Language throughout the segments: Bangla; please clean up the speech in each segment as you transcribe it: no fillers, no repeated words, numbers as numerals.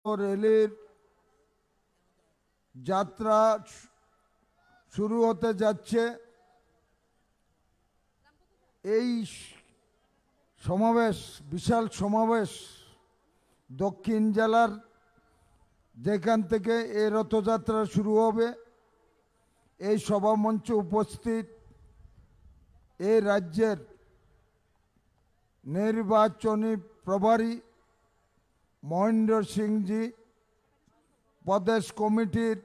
রেলের যাত্রা শুরু হতে যাচ্ছে। এই সমাবেশ, বিশাল সমাবেশ, দক্ষিণ জেলার যেখান থেকে এই রথযাত্রা শুরু হবে, এই সভামঞ্চে উপস্থিত এই রাজ্যের নির্বাচনী প্রভারী মহেন্দ্র সিংজি, প্রদেশ কমিটির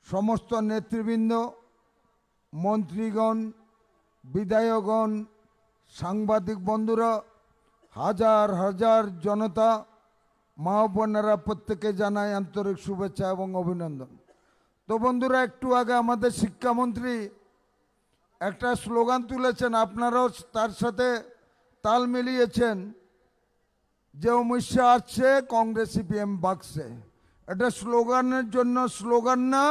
সমস্ত নেতৃবৃন্দ, মন্ত্রীগণ, বিধায়কগণ, সাংবাদিক বন্ধুরা, হাজার হাজার জনতা, মা বোনেরা, প্রত্যেকে জানায় আন্তরিক শুভেচ্ছা এবং অভিনন্দন। তো বন্ধুরা, একটু আগে আমাদের শিক্ষামন্ত্রী একটা স্লোগান তুলেছেন, আপনারাও তার সাথে তাল মিলিয়েছেন যে অমিত আসছে, কংগ্রেস সিপিএম বাক্সে। এটা স্লোগানের জন্য স্লোগান না,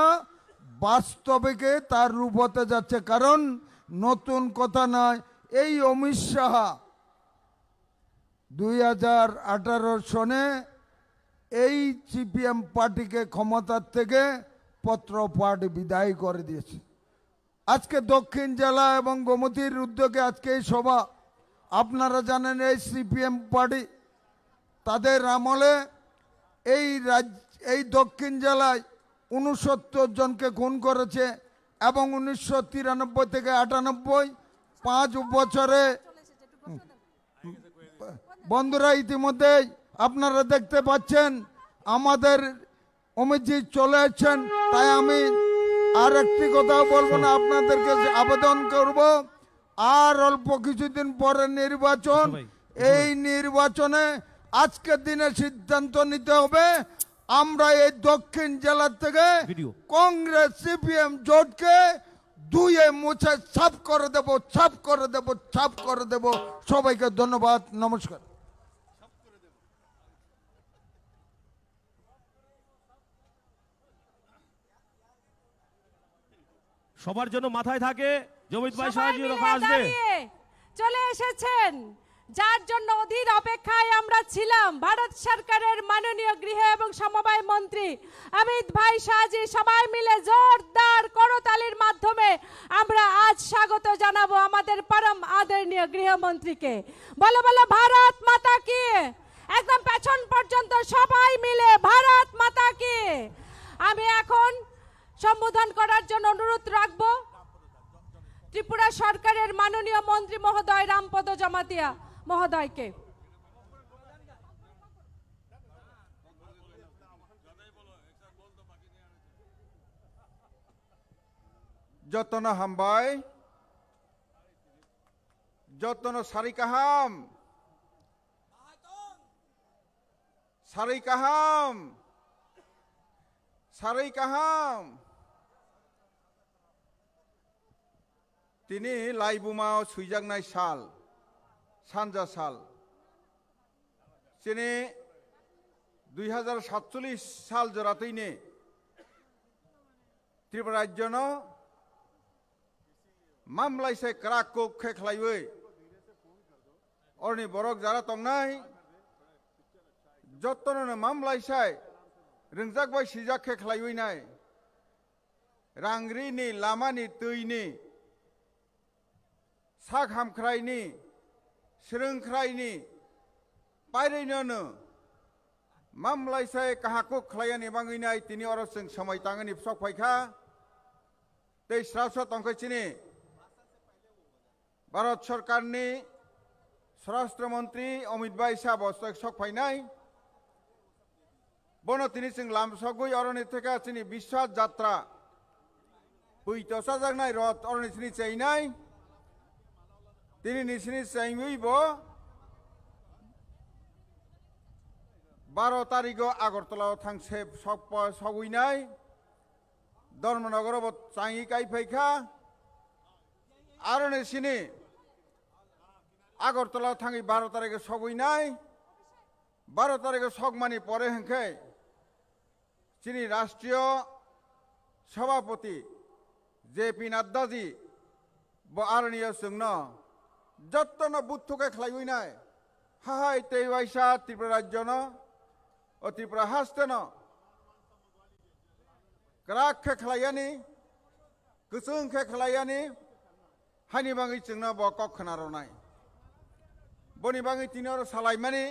বাস্তবিকে তার রূপ হতে যাচ্ছে। কারণ নতুন কথা নয়, এই অমিত শাহ 2018 সনে এই সিপিএম পার্টিকে ক্ষমতার থেকে পত্রপাঠ বিদায় করে দিয়েছে। আজকে দক্ষিণ জেলা এবং গোমতীর উদ্যোগে আজকে এই সভা। আপনারা জানেন এই সিপিএম পার্টি তাদের আমলে এই দক্ষিণ জেলায় 69 জনকে খুন করেছে এবং 1993 থেকে 98 5 বছরে। বন্ধুরা, ইতিমধ্যেই আপনারা দেখতে পাচ্ছেন আমাদের অমিতজি চলে এসেছেন, তাই আমি আর একটি কথা বলবো না, আপনাদেরকে আবেদন করব, আর অল্প কিছুদিন পরে নির্বাচন। এই নির্বাচনে আজকের দিনে সিদ্ধান্ত নিতে হবে, আমরা এই দক্ষিণ জেলা থেকে কংগ্রেস সিপিএম জোটকে দুয়ে মুছে সাফ করে দেব, সাফ করে দেব, সাফ করে দেব। সবাইকে ধন্যবাদ, নমস্কার। সবার জন্য মাথায় থাকে জমিত ভাই সাহায্য রক্ষা আসবে। চলে এসেছেন, যার জন্য অধীর অপেক্ষায় আমরা ছিলাম। ভারত সরকারের মাননীয় গৃহ এবং সমবায় মন্ত্রী অমিত ভাই শাহজি, সবাই মিলে জোরদার করতালির মাধ্যমে আমরা আজ স্বাগত জানাবো আমাদের পরম আদরণীয় গৃহমন্ত্রীকে। বলো বলো ভারত মাতা কি, একদম পেছন পর্যন্ত সবাই মিলে ভারত মাতা কি। আমি এখন সম্বোধন করার জন্য অনুরোধ রাখবো ত্রিপুরা সরকারের মাননীয় মন্ত্রী মহোদয় রামপদ জমাতিয়া মহোদয়কে। যতন হামবাই, যতন সারিকাহাম, সারিকাহাম, সারিকাহাম। তিনি লাইবুমাও सुइजांनाय साल, सानजा साल। তিনি 2047 साल जरातैनो त्रिपुरा राज्यनो मामलायसे क्राकको खेख्लायबै अरनि बरक जारा तंनाय जत्तनो मामलायसाय रोंजाकबाय सिजाक खेख्लायबैनाय रांग्रिनि लामानि दैनि sak hamkraini, serengkraini, pairaiनो mamlaisai kahakuk klayani banginai tini oroseng samai tangani psok paikha tei sraswa tongkaicini Bharat Sarkarni Swarashtra Mantri Amit Bhai Shah bostok sok painai bono tini sing lamsogui oroni theka chini Bishwas Jatra puitosa jagnai roth oroni chini chainai তিনি নিশ্চিত চাইব 12 তারিখ আগরতলা থাংছে সবইনাই ধর্মনগর চাই কাইফাইখা আর নেছিনি আগরতলা থাঙি 12 তারিখে সবইনাই 12 তারিখে সকমানি পরে হেঁকে চিনি রাষ্ট্রীয় সভাপতি জেপি নাড্ডাজি আরণীয় जोंनो जत्तनो बुथुके खलायबैनाय হাহাই তেই বাইসা ত্রিপুরা রাজ্য ন ও ত্রিপুরা হাসতে ন গ্রাক খে খালাইয়ানি গোসों খে খালাইয়ানি হানি বাঙি जोंना ब कक खोनारनाय बनि बाङि तिनर सालायमानि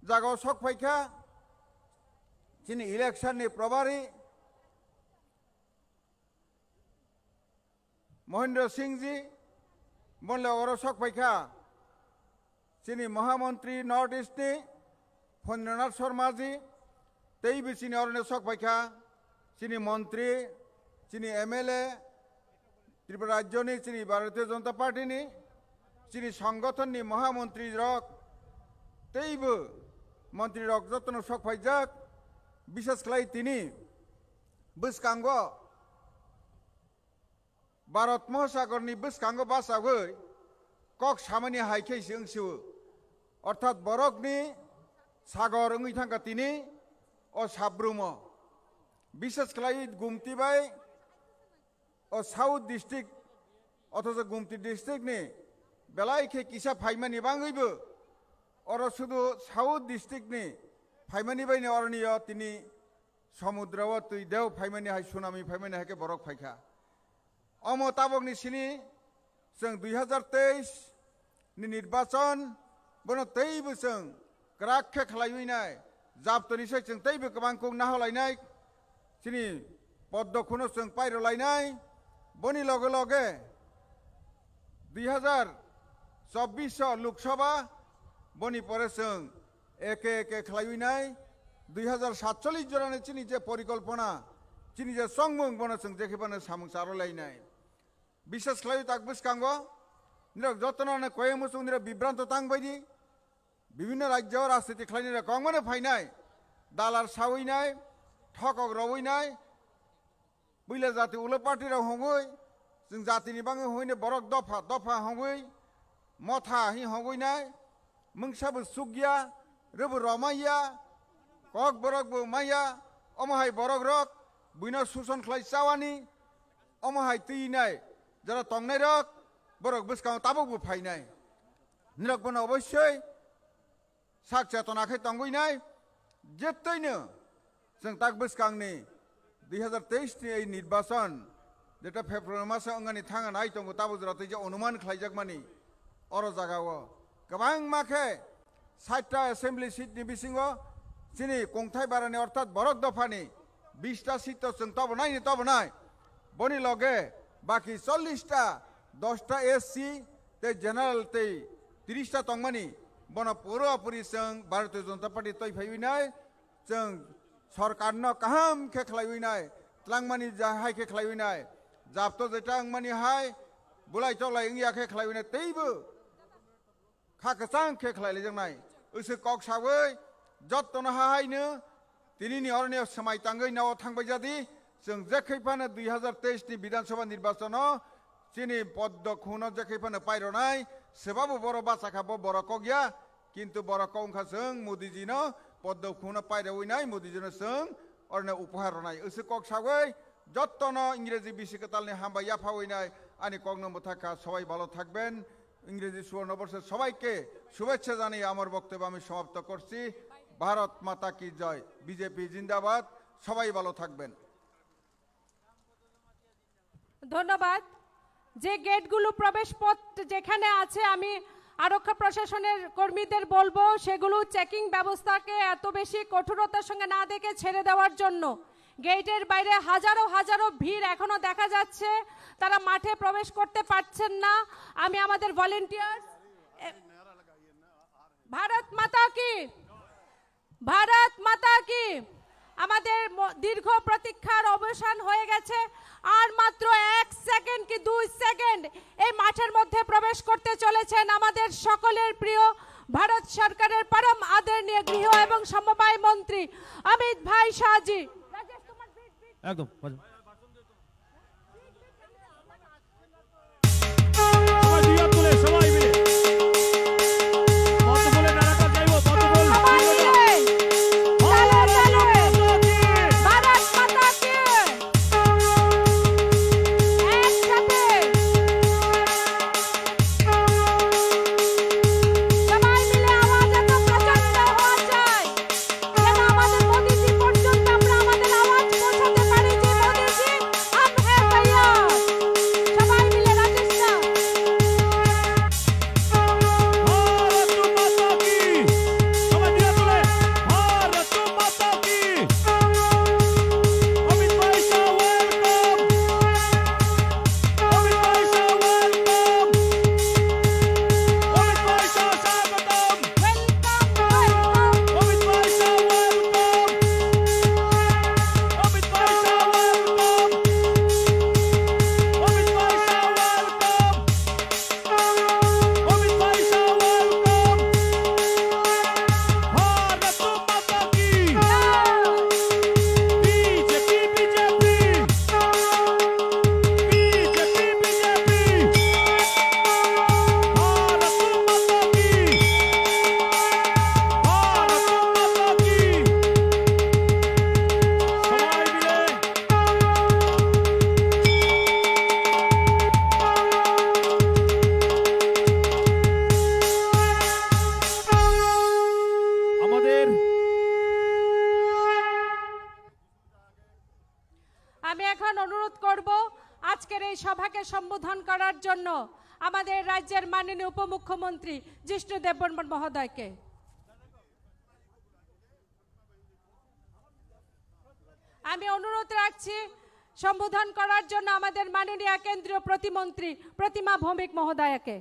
जागाव सक फाइखा जिनि इलेक्शननि प्रभारी महेंद्र सिंह जी बनले अर सक फाइखा जिनि महामंत्री नॉर्थ ईस्ट नि फन्द्रनाथ शर्मा जी तई बिसिनि अरने सक फाइखा जिनि मंत्री जिनि एमएलए त्रिपुरा राज्यनि जिनि भारतीय जनता पार्टीनि जिनि संगठननि महामंत्री रक तैबो मंत्री रक जतन सक फाइजाक विशेष खालाय तिनि बसकांग भारत महासागरनि बसकांग बासागै कक सामानि हाइखे जोंसो अर्थात बरकनि सागर ओंगै थांगा तिनि अ साब्रुम विशेष खालाय गुमतिबाय अ साउथ डिस्ट्रिक्ट अथच गुमति डिस्ट्रिक्ट नि बेलायखे किसा फाइमानि बाङैबो अर शुधु साउथ डिस्ट्रिक्ट नि फाइमानि बायनो अरनिय तिनि समुद्रव तुइ देव फाइमानि हाय सुनामी फाइमानि हायके बरक फाइखा अम ताबकनि सिनि जों 2023 नि निर्वाचन बनो तैबो जों ग्राखे खालायनाय जाबतनिसै जों तैबो गोबांखौ नाहलायनाय सिनि पद्मखौनो जों पाइरलायनाय बनि लगे लगे 2024 लोकसभा बनि परे जों एके एके खालायनाय 2047 जनानि चिनि जे परिकल्पना चिनि जे संमुं बनो जों जेखेबानो सामुं सारलायनाय विशेष खालाय ताक बसकांगो निरक जतनाने कयेमुसुं निरक बिभ्रांत तां बायदि विभिन्न राज्य राजनीति खालायनाय गंगमानो फायनाय दालार सावैनाय ठकक रवैनाय बैला जाति उल पार्टी राव हंगै जों जातिनि बाङै हंगैनो बरक दफा दफा हंगै मथा हि हंगैनाय मोंसाबो सुगिया रबो रमाइया कक बरकबो माइया अमहाय बरक रक बुइना सुसन खालाय चावानि अमहाय तैनाय जरा तंनाय रक बरक बसकांग ताबकबो फायनाय निरक बनो अवश्य साक चेतनाखै तंगैनाय जेतैनो जों ताक बसकांगनि 2023 नि निर्वाचन जेटा फेब्रुवारि मासे अंगानि थांगा नाय दङ ताबो जरातै जे अनुमान खालायजाक मानि अर जागाव गोबां माखे 60टा एसेम्बली सीटनि बिसिङाव जिनि कंथाय बारानि अर्थात बरक दफानि 20टा सीट जों तब नाय बनि लगे बाकी 40टा 10टा एससी ते जनरल ते 30टा तंगमानि बन पुरापुरि जों भारतीय जनता पार्टी तै फैनाय जों सरकार न कहम के खलायनाय तलांगमानि जाहाय के खलायनाय जाबतो जेटा अंगमानि हाय बुलाय चलाय इंगिया के खलायनाय तैबो खाकसां के खलायले जोंनाय ओसे कक साबै जत्तन हायनो तिनिनि अरने समाय तांगै नाव थांबाय जादि जों जेखैफानो 2023 नि विधानसभा निर्वाचन चिनि पद्म खुनो जेखैफानो पाइरनाय सेबाबो बर बासाखाबो बर कगिया किन्तु बर कौंखा जों मोदीजी न पद्म खुनो पाइरवैनाय मोदीजी न जों अरने उपहार होनाय ओसे कक साबै जत्तन इंग्रेजी बिसिकतालनि हामबा याफावैनाय आनि कक नम्बरथाका सबाई भालो থাকবেন इंग्रेजी सुवर्णबर्षের সবাইকে শুভেচ্ছা জানিয়ে আমার বক্তব্য আমি সমাপ্ত করছি ভারত মাতা কি জয় বিজেপি জিন্দাবাদ সবাই ভালো থাকবেন ধন্যবাদ যে গেটগুলো প্রবেশ পথ যেখানে আছে আমি আরক্ষা প্রশাসনের কর্মীদের বলবো সেগুলো চেকিং ব্যবস্থাকে এত বেশি কঠোরতার সঙ্গে না দেখে ছেড়ে দেওয়ার জন্য গেটের বাইরে হাজারো হাজারো ভিড় এখনো দেখা যাচ্ছে তারা মাঠে প্রবেশ করতে পারছেন না আমি আমাদের ভলেন্টিয়ার ভারত মাতা কি আমাদের দীর্ঘ প্রতীক্ষার অবসান হয়ে গেছে আর মাত্র 1 সেকেন্ড কি 2 সেকেন্ড এই মাঠের মধ্যে প্রবেশ করতে চলেছেন আমাদের সকলের প্রিয় ভারত সরকারের পরম আদরণীয় গৃহ এবং সমবায় মন্ত্রী অমিত ভাই শাহজি একদম সবাই মিলে সবাই মিলে আমাদের আমি এখন অনুরোধ করব আজকের এই সভাকে সম্বোধন করার জন্য আমাদের রাজ্যের মাননীয় উপমুখ্যমন্ত্রী জিষ্ণু দেববর্মন মহোদয়কে। আমি অনুরোধ রাখছি সম্বোধন করার জন্য আমাদের মাননীয় কেন্দ্রীয় প্রতিমন্ত্রী প্রতিমা ভৌমিক মহোদয়কে।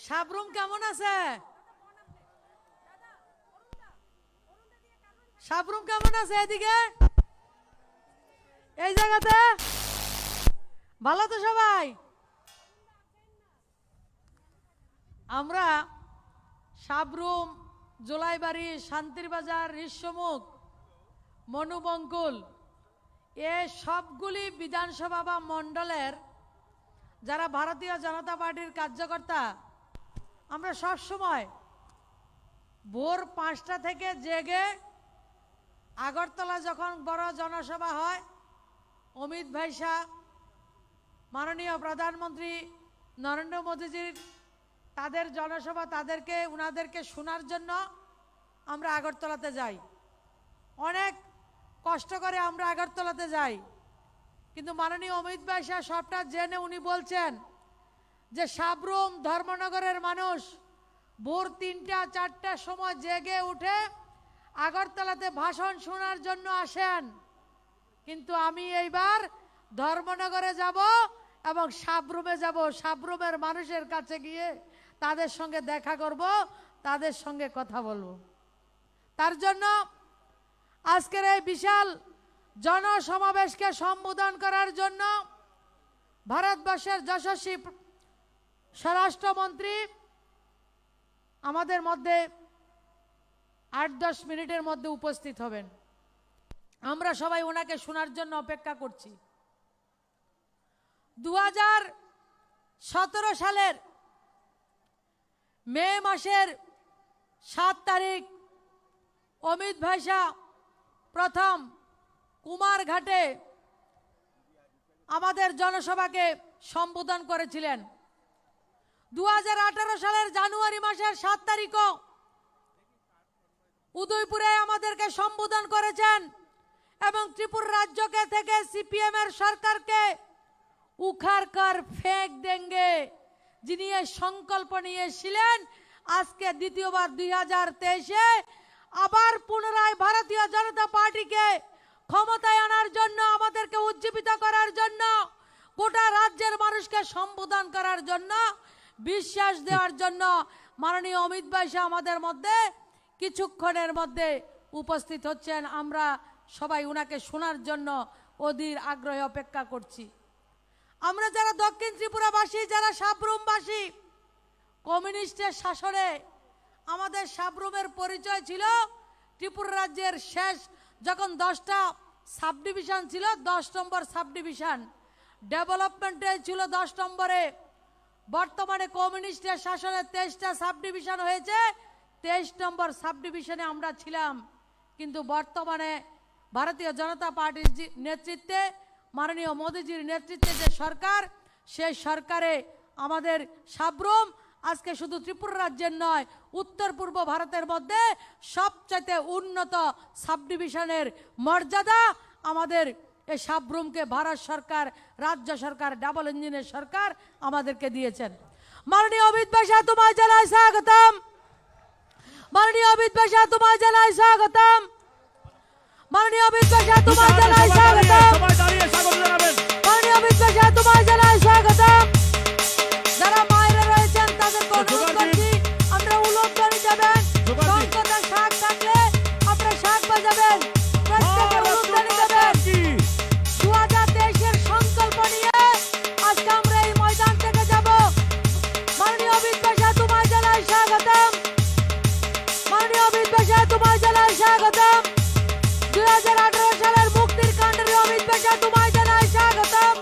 সাবরুম কেমন আছে? সাবরুম কেমন আছে? এদিকে এই জায়গাতে ভালো তো সবাই? আমরা সাবরুম, জোলাইবাড়ি, শান্তির বাজার, ঋষ্যমুখ, মনুবঙ্কুল এ সবগুলি বিধানসভা বা মণ্ডলের যারা ভারতীয় জনতা পার্টির কার্যকর্তা, আমরা সব সময় ভোর 5টা থেকে জেগে আগরতলা যখন বড় জনসভা হয়, অমিত ভাই শাহ, মাননীয় প্রধানমন্ত্রী নরেন্দ্র মোদীজির তাদের জনসভা, উনাদেরকে শোনার জন্য আমরা আগরতলাতে যাই। অনেক কষ্ট করে আমরা আগরতলাতে যাই, কিন্তু মাননীয় অমিত ভাই শাহ সবটা জেনে উনি বলছেন যে সাবরুম ধর্মনগরের মানুষ ভোর 3টা-4টার সময় জেগে উঠে আগরতলাতে ভাষণ শোনার জন্য আসেন, কিন্তু আমি এইবার ধর্মনগরে যাব এবং সাবরুমে যাব। সাবরুমের মানুষের কাছে গিয়ে তাদের সঙ্গে দেখা করব, তাদের সঙ্গে কথা বলবো। তার জন্য আজকের এই বিশাল জনসমাবেশকে সম্বোধন করার জন্য ভারতবর্ষের যশস্বী স্বরাষ্ট্রমন্ত্রী আমাদের মধ্যে 8-10 মিনিটের মধ্যে উপস্থিত হবেন। আমরা সবাই ওনাকে শোনার জন্য অপেক্ষা করছি। 2017 সালের মে মাসের 7 তারিখ অমিত ভাই শাহ প্রথম কুমারঘাটে আমাদের জনসভাকে সম্বোধন করেছিলেন। 2018 সালের জানুয়ারি মাসের 7 তারিখও উদয়পুরে আমাদেরকে সম্বোধন করেছেন এবং ত্রিপুরা রাজ্যকে থেকে সিপিএম এর সরকারকে উখাড় কর ফেক দেंगे যিনি এই সংকল্প নিয়েছিলেন, আজকে দ্বিতীয়বার 2023-এ আবার পুনরায় ভারতীয় জনতা পার্টিকে ক্ষমতায় আনার জন্য, আমাদেরকে উজ্জীবিত করার জন্য, গোটা রাজ্যের মানুষকে সম্বোধন করার জন্য, বিশ্বাস দেওয়ার জন্য মাননীয় অমিত ভাই শাহ আমাদের মধ্যে কিছুক্ষণের মধ্যে উপস্থিত হচ্ছেন। আমরা সবাই উনাকে শোনার জন্য অধীর আগ্রহে অপেক্ষা করছি। আমরা যারা দক্ষিণ ত্রিপুরাবাসী, যারা সাবরুমবাসী, কমিউনিস্টের শাসনে আমাদের সাবরুমের পরিচয় ছিল ত্রিপুরা রাজ্যের শেষ, যখন 10টা সাব ডিভিশন ছিল, 10 নম্বর সাব ডিভিশন ডেভেলপমেন্টে ছিল 10 নম্বরে। বর্তমানে কমিউনিস্টের শাসনে 23টা সাব ডিভিশন হয়েছে, 23 নম্বর সাব ডিভিশনে আমরা ছিলাম। কিন্তু বর্তমানে ভারতীয় জনতা পার্টির নেতৃত্বে, মাননীয় মোদীজির নেতৃত্বে যে সরকার, সেই সরকারে আমাদের সাবরুম আজকে শুধু ত্রিপুরা রাজ্যের নয়, উত্তর পূর্ব ভারতের মধ্যে সবচেয়ে উন্নত সাব ডিভিশনের মর্যাদা আমাদের এই সাবরুমকে ভারত সরকার, রাজ্য সরকার, ডাবল ইঞ্জিনের সরকার আমাদেরকে দিয়েছেন। মাননীয় অমিত ভাই শাহ তোমায় জানাই স্বাগতম। মাননীয় অমিত ভাই শাহ তোমায় জানাই স্বাগতম। মাননীয় অমিত ভাই শাহ তোমায় জানাই স্বাগতম। সবাই দাঁড়িয়ে স্বাগত জানাবেন। মাননীয় অমিত ভাই শাহ তোমায় জানাই স্বাগতম। যারা মায়েরা রয়েছেন তাদেরকে অনুরোধ করছি আমরা উলুধ্বনি দেবেন, শঙ্করদা শাক থাকলে আপনারা শাক বাজাবেন, প্রত্যেকে উলুধ্বনি দেবেন। 2023-এর সংকল্প নিয়ে আজকে আমরা এই ময়দান থেকে যাব। মাননীয় অমিত ভাই শাহ তোমায় জানাই স্বাগতম। মাননীয় অমিত ভাই শাহ তোমায় জানাই স্বাগতম। 2018 সালের মুক্তির কাণ্ডের অমিত ভাই শাহ তোমায় জানাই স্বাগতম।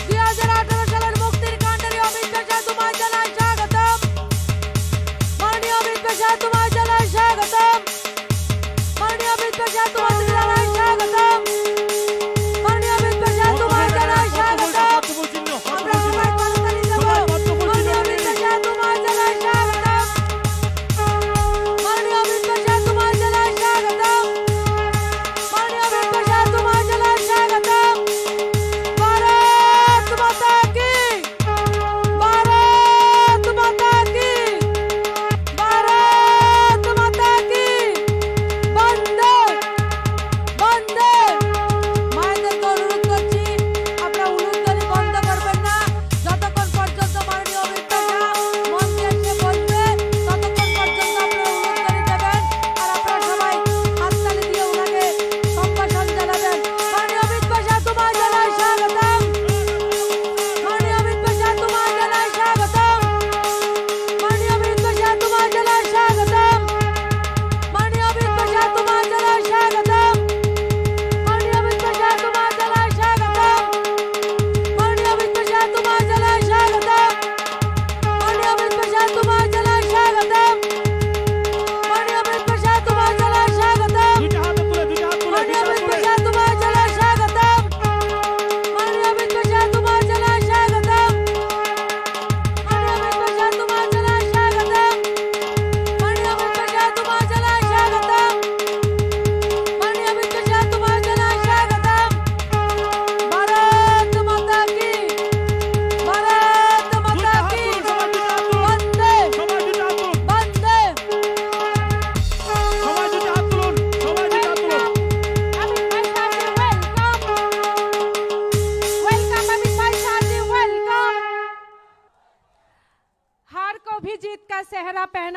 2018 সালের মুক্তির কাণ্ডের অমিত ভাই শাহ তোমায় জানাই স্বাগতম। মাননীয় অমিত ভাই শাহ তোমায় জানাই স্বাগতম।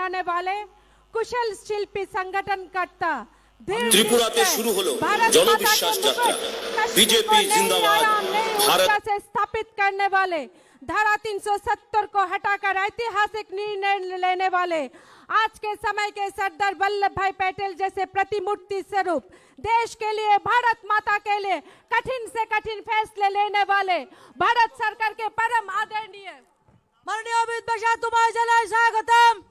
बनाने वाले कुशल शिल्पी संगठनकर्ता त्रिपुराते शुरू हलो जनविश्वास यात्रा। बीजेपी जिंदाबाद। भारत से स्थापित करने वाले धारा 370 को हटाकर ऐतिहासिक निर्णय लेने वाले आज के समय के सरदार वल्लभ भाई पटेल जैसे प्रतिमूर्ति स्वरूप देश के लिए, भारत माता के लिए कठिन से कठिन फैसले लेने वाले भारत सरकार के परम आदरणीय माननीय अमित भाई तुम्हारे जनाय स्वागतम।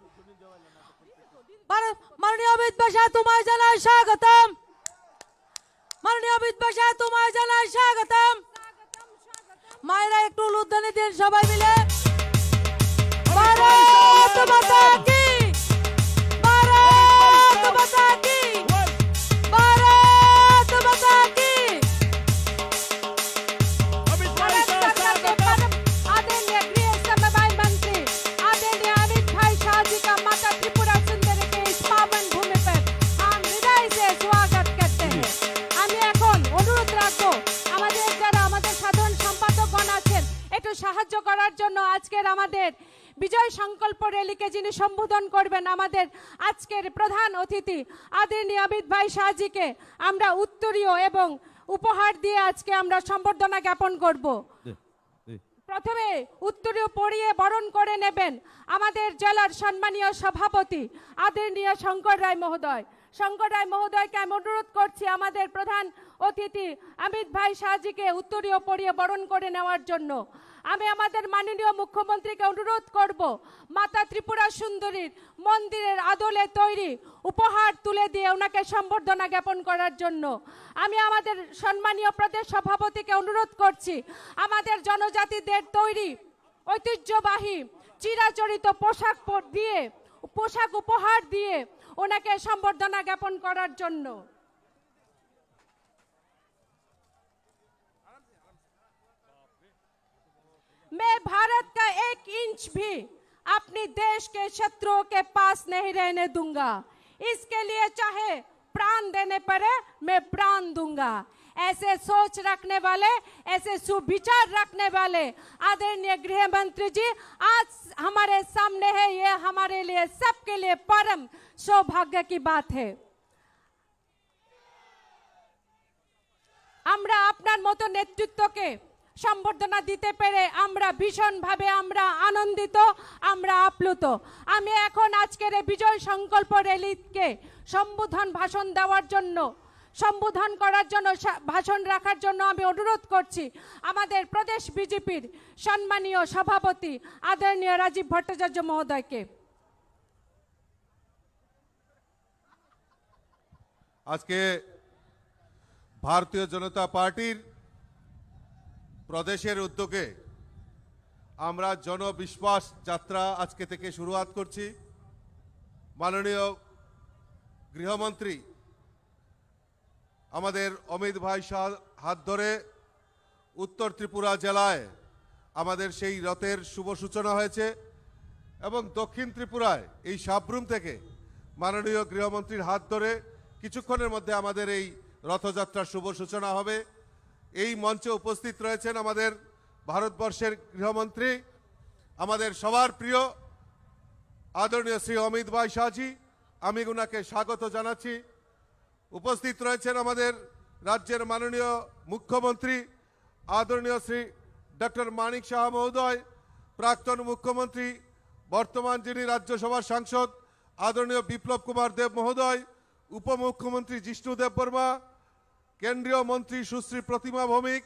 माननीय अमित भाई तुम्हारे जनाय स्वागतम। माननीय अमित भाई तुम्हारे जनाय स्वागतम। मायरा एक टूल उद्यानी दिन सबाई मिले भारत माता की, भारत माता की, भारत माता की। भारत सरकार के परम आदरणीय गृह समन्वय मंत्री आदरणीय अमित भाई शाह जी का माता त्रिपुरा सुंदरी के इस पावन भूमि पर हम हृदय से स्वागत करते हैं। আমি এখন অনুরোধ রাখবো আমাদের যারা আমাদের সাধারণ সম্পাদকগণ আছেন একটু সাহায্য করার জন্য আজকের আমাদের বিজয় সংকল্প র্যালিকে যিনি সম্বোধন করবেন আমাদের আজকের প্রধান অতিথি আদरणीय অমিত ভাই শাহজিকে আমরা উত্তরীয় এবং উপহার দিয়ে আজকে আমরা সম্বর্ধনা জ্ঞাপন করব। প্রথমে উত্তরীয় পরিয়ে বরণ করে নেবেন আমাদের জেলার সম্মানীয় সভাপতি আদरणीय শঙ্কর রায় মহোদয়। শঙ্কর রায় মহোদয়কে আমি অনুরোধ করছি আমাদের প্রধান অতিথি অমিত ভাই শাহজিকে উত্তরীয় পরিয়ে বরণ করে নেওয়ার জন্য। আমি আমাদের মাননীয় মুখ্যমন্ত্রীকে অনুরোধ করব মাতা ত্রিপুরা সুন্দরীর মন্দিরের আদলে তৈরি উপহার তুলে দিয়ে ওনাকে সম্বর্ধনা জ্ঞাপন করার জন্য। আমি আমাদের সম্মানীয় প্রদেশ সভাপতিকে অনুরোধ করছি আমাদের জনজাতিদের তৈরি ঐতিহ্যবাহী চিরাচরিত পোশাক উপহার দিয়ে ওনাকে সম্বর্ধনা জ্ঞাপন করার জন্য। मैं भारत का 1 इंच भी अपनी देश के शत्रुओं के पास नहीं रहने दूंगा। इसके लिए चाहे प्राण देने पड़े मैं प्राण दूंगा। ऐसे सोच रखने वाले, ऐसे सुविचार रखने वाले आदरणीय गृह मंत्री जी आज हमारे सामने है। ये हमारे लिए सबके लिए परम सौभाग्य की बात है। আমরা আপনার মতো নেতৃত্বকে সম্বর্ধনা দিতে পেরে আমরা ভীষণভাবে আমরা আনন্দিত, আমরা আপ্লুত। আমি এখন আজকের এই বিজয় সংকল্প র্যালিকে সম্বোধন করার জন্য ভাষণ রাখার জন্য আমি অনুরোধ করছি আমাদের প্রদেশ বিজেপির সম্মানীয় সভাপতি আদरणीय রাজীব ভট্টাচার্য মহোদয়কে। আজকে ভারতীয় জনতা পার্টির প্রদেশের উদ্যোগে আমরা জনবিশ্বাস যাত্রা আজকে থেকে শুরুয়াত করছি। মাননীয় গৃহমন্ত্রী আমাদের অমিত ভাই শাহ হাত ধরে উত্তর ত্রিপুরা জেলায় আমাদের সেই রথের শুভ সূচনা হয়েছে এবং দক্ষিণ ত্রিপুরায় এই সাবরুম থেকে মাননীয় গৃহমন্ত্রীর হাত ধরে কিছুক্ষণের মধ্যে আমাদের এই রথযাত্রার শুভ সূচনা হবে। এই মঞ্চে উপস্থিত রয়েছেন আমাদের ভারতবর্ষের গৃহমন্ত্রী আমাদের সবার প্রিয় আদरणीय শ্রী অমিত ভাই শাহজি। আমি ওনাকে স্বাগত জানাচ্ছি। উপস্থিত রয়েছেন আমাদের রাজ্যের মাননীয় মুখ্যমন্ত্রী আদरणीय শ্রী ডক্টর মানিক শাহ মহোদয়, প্রাক্তন মুখ্যমন্ত্রী বর্তমান যিনি রাজ্যসভার সাংসদ আদरणीय বিপ্লব কুমার দেব মহোদয়, উপমুখ্যমন্ত্রী জিষ্ণু দেববর্মা, কেন্দ্রীয় মন্ত্রী সুশ্রী প্রতিমা ভৌমিক,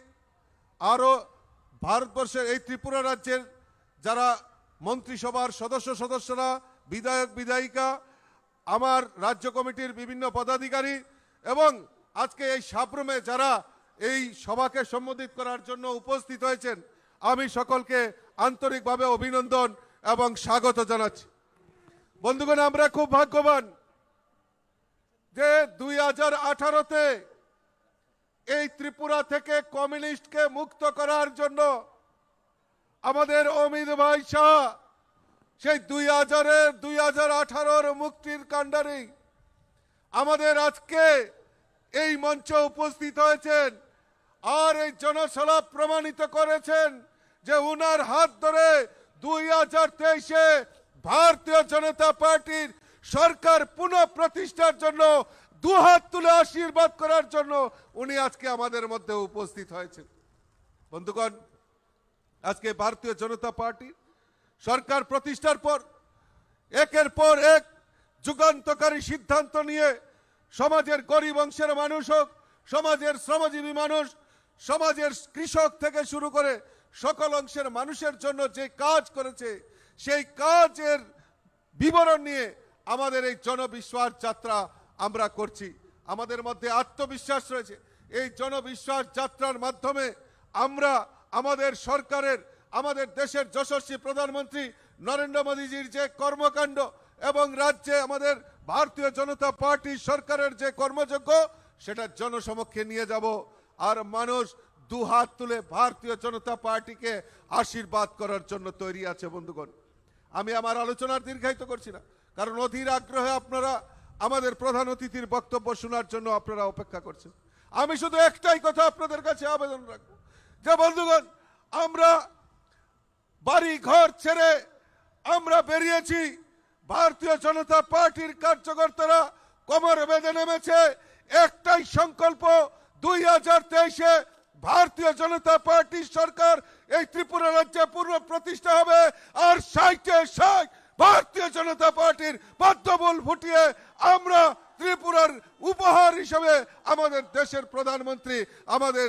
আরও ভারতবর্ষের এই ত্রিপুরা রাজ্যের যারা মন্ত্রিসভার সদস্যরা, বিধায়ক বিধায়িকা, আমার রাজ্য কমিটির বিভিন্ন পদাধিকারী এবং আজকে এই সাবরুমে যারা এই সভাকে সম্বোধিত করার জন্য উপস্থিত হয়েছেন আমি সকলকে আন্তরিকভাবে অভিনন্দন এবং স্বাগত জানাচ্ছি। বন্ধুগণ, আমরা খুব ভাগ্যবান যে 2018-তে এই ত্রিপুরা থেকে কমিউনিস্টকে মুক্ত করার জন্য আমাদের অমিত ভাই শাহ সেই 2018 মুক্তির কাণ্ডারি আমাদের আজকে এই মঞ্চে উপস্থিত হয়েছেন আর এই জনসভা প্রমাণিত করেছেন যে উনার হাত ধরে 2023-এ ভারতীয় জনতা পার্টির সরকার পুনঃ প্রতিষ্ঠার জন্য দুহাত তুলে আশীর্বাদ করার জন্য উনি আজকে আমাদের মধ্যে উপস্থিত হয়েছেন। বন্ধুগণ, আজকে ভারতীয় জনতা পার্টি সরকার প্রতিষ্ঠার পর একের পর এক যুগান্তকারী সিদ্ধান্ত নিয়ে সমাজের গরিব অংশের মানুষ হোক, সমাজের শ্রমজীবী মানুষ, সমাজের কৃষক থেকে শুরু করে সকল অংশের মানুষের জন্য যে কাজ করেছে, সেই কাজের বিবরণ নিয়ে আমাদের এই জনবিশ্বাস যাত্রা আমরা করছি। আমাদের মধ্যে আত্মবিশ্বাস রয়েছে। এই জনবিশ্বাস যাত্রার মাধ্যমে আমরা আমাদের সরকারের, আমাদের দেশের যশস্বী প্রধানমন্ত্রী নরেন্দ্র মোদীজির যে কর্মকাণ্ড এবং রাজ্যে আমাদের ভারতীয় জনতা পার্টি সরকারের যে কর্মযজ্ঞ, সেটা জনসমক্ষে নিয়ে যাব। আর মানুষ দুহাত তুলে ভারতীয় জনতা পার্টিকে আশীর্বাদ করার জন্য তৈরি আছে। বন্ধুগণ, আমি আমার আলোচনার দীর্ঘায়িত করছি না, কারণ অধীর আগ্রহে আপনারা আমাদের প্রধান অতিথির বক্তব্য শোনার জন্য আপনারা অপেক্ষা করছেন। আমি শুধু একটাই কথা আপনাদের কাছে আবেদন রাখবো যে বন্ধুগণ, আমরা বাড়ি ঘর ছেড়ে আমরা বেরিয়েছি। ভারতীয় জনতা পার্টির কার্যকর্তারা কোমরে বেঁধে নেমেছে। একটাই সংকল্প, 2023-এ ভারতীয় জনতা পার্টির সরকার এই ত্রিপুরা রাজ্যে পূর্ণ প্রতিষ্ঠা হবে। আর 60 ভারতীয় জনতা পার্টির পদ্মফুল ফুটিয়ে আমরা ত্রিপুরার উপহার হিসেবে আমাদের দেশের প্রধানমন্ত্রী, আমাদের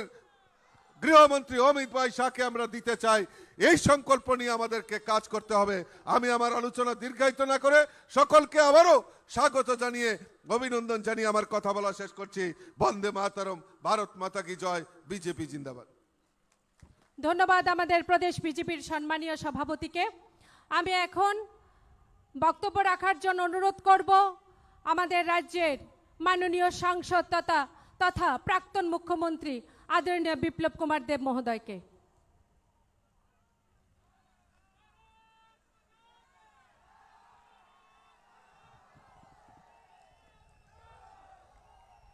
গৃহমন্ত্রী অমিত ভাই শাহকে আমরা দিতে চাই। এই সংকল্প নিয়ে আমাদেরকে কাজ করতে হবে। আমি আমার আলোচনা দীর্ঘায়িত না করে সকলকে আবারও স্বাগত জানিয়ে, অভিনন্দন জানিয়ে আমার কথা বলা শেষ করছি। বন্দে মাতরম, ভারত মাতা কি জয়, বিজেপি জিন্দাবাদ। ধন্যবাদ আমাদের প্রদেশ বিজেপির সম্মানীয় সভাপতিকে। আমি এখন বক্তব্য রাখার জন্য অনুরোধ করব আমাদের রাজ্যের মাননীয় সাংসদ তথা প্রাক্তন মুখ্যমন্ত্রী আদরণীয় বিপ্লব কুমার দেব মহোদয়কে।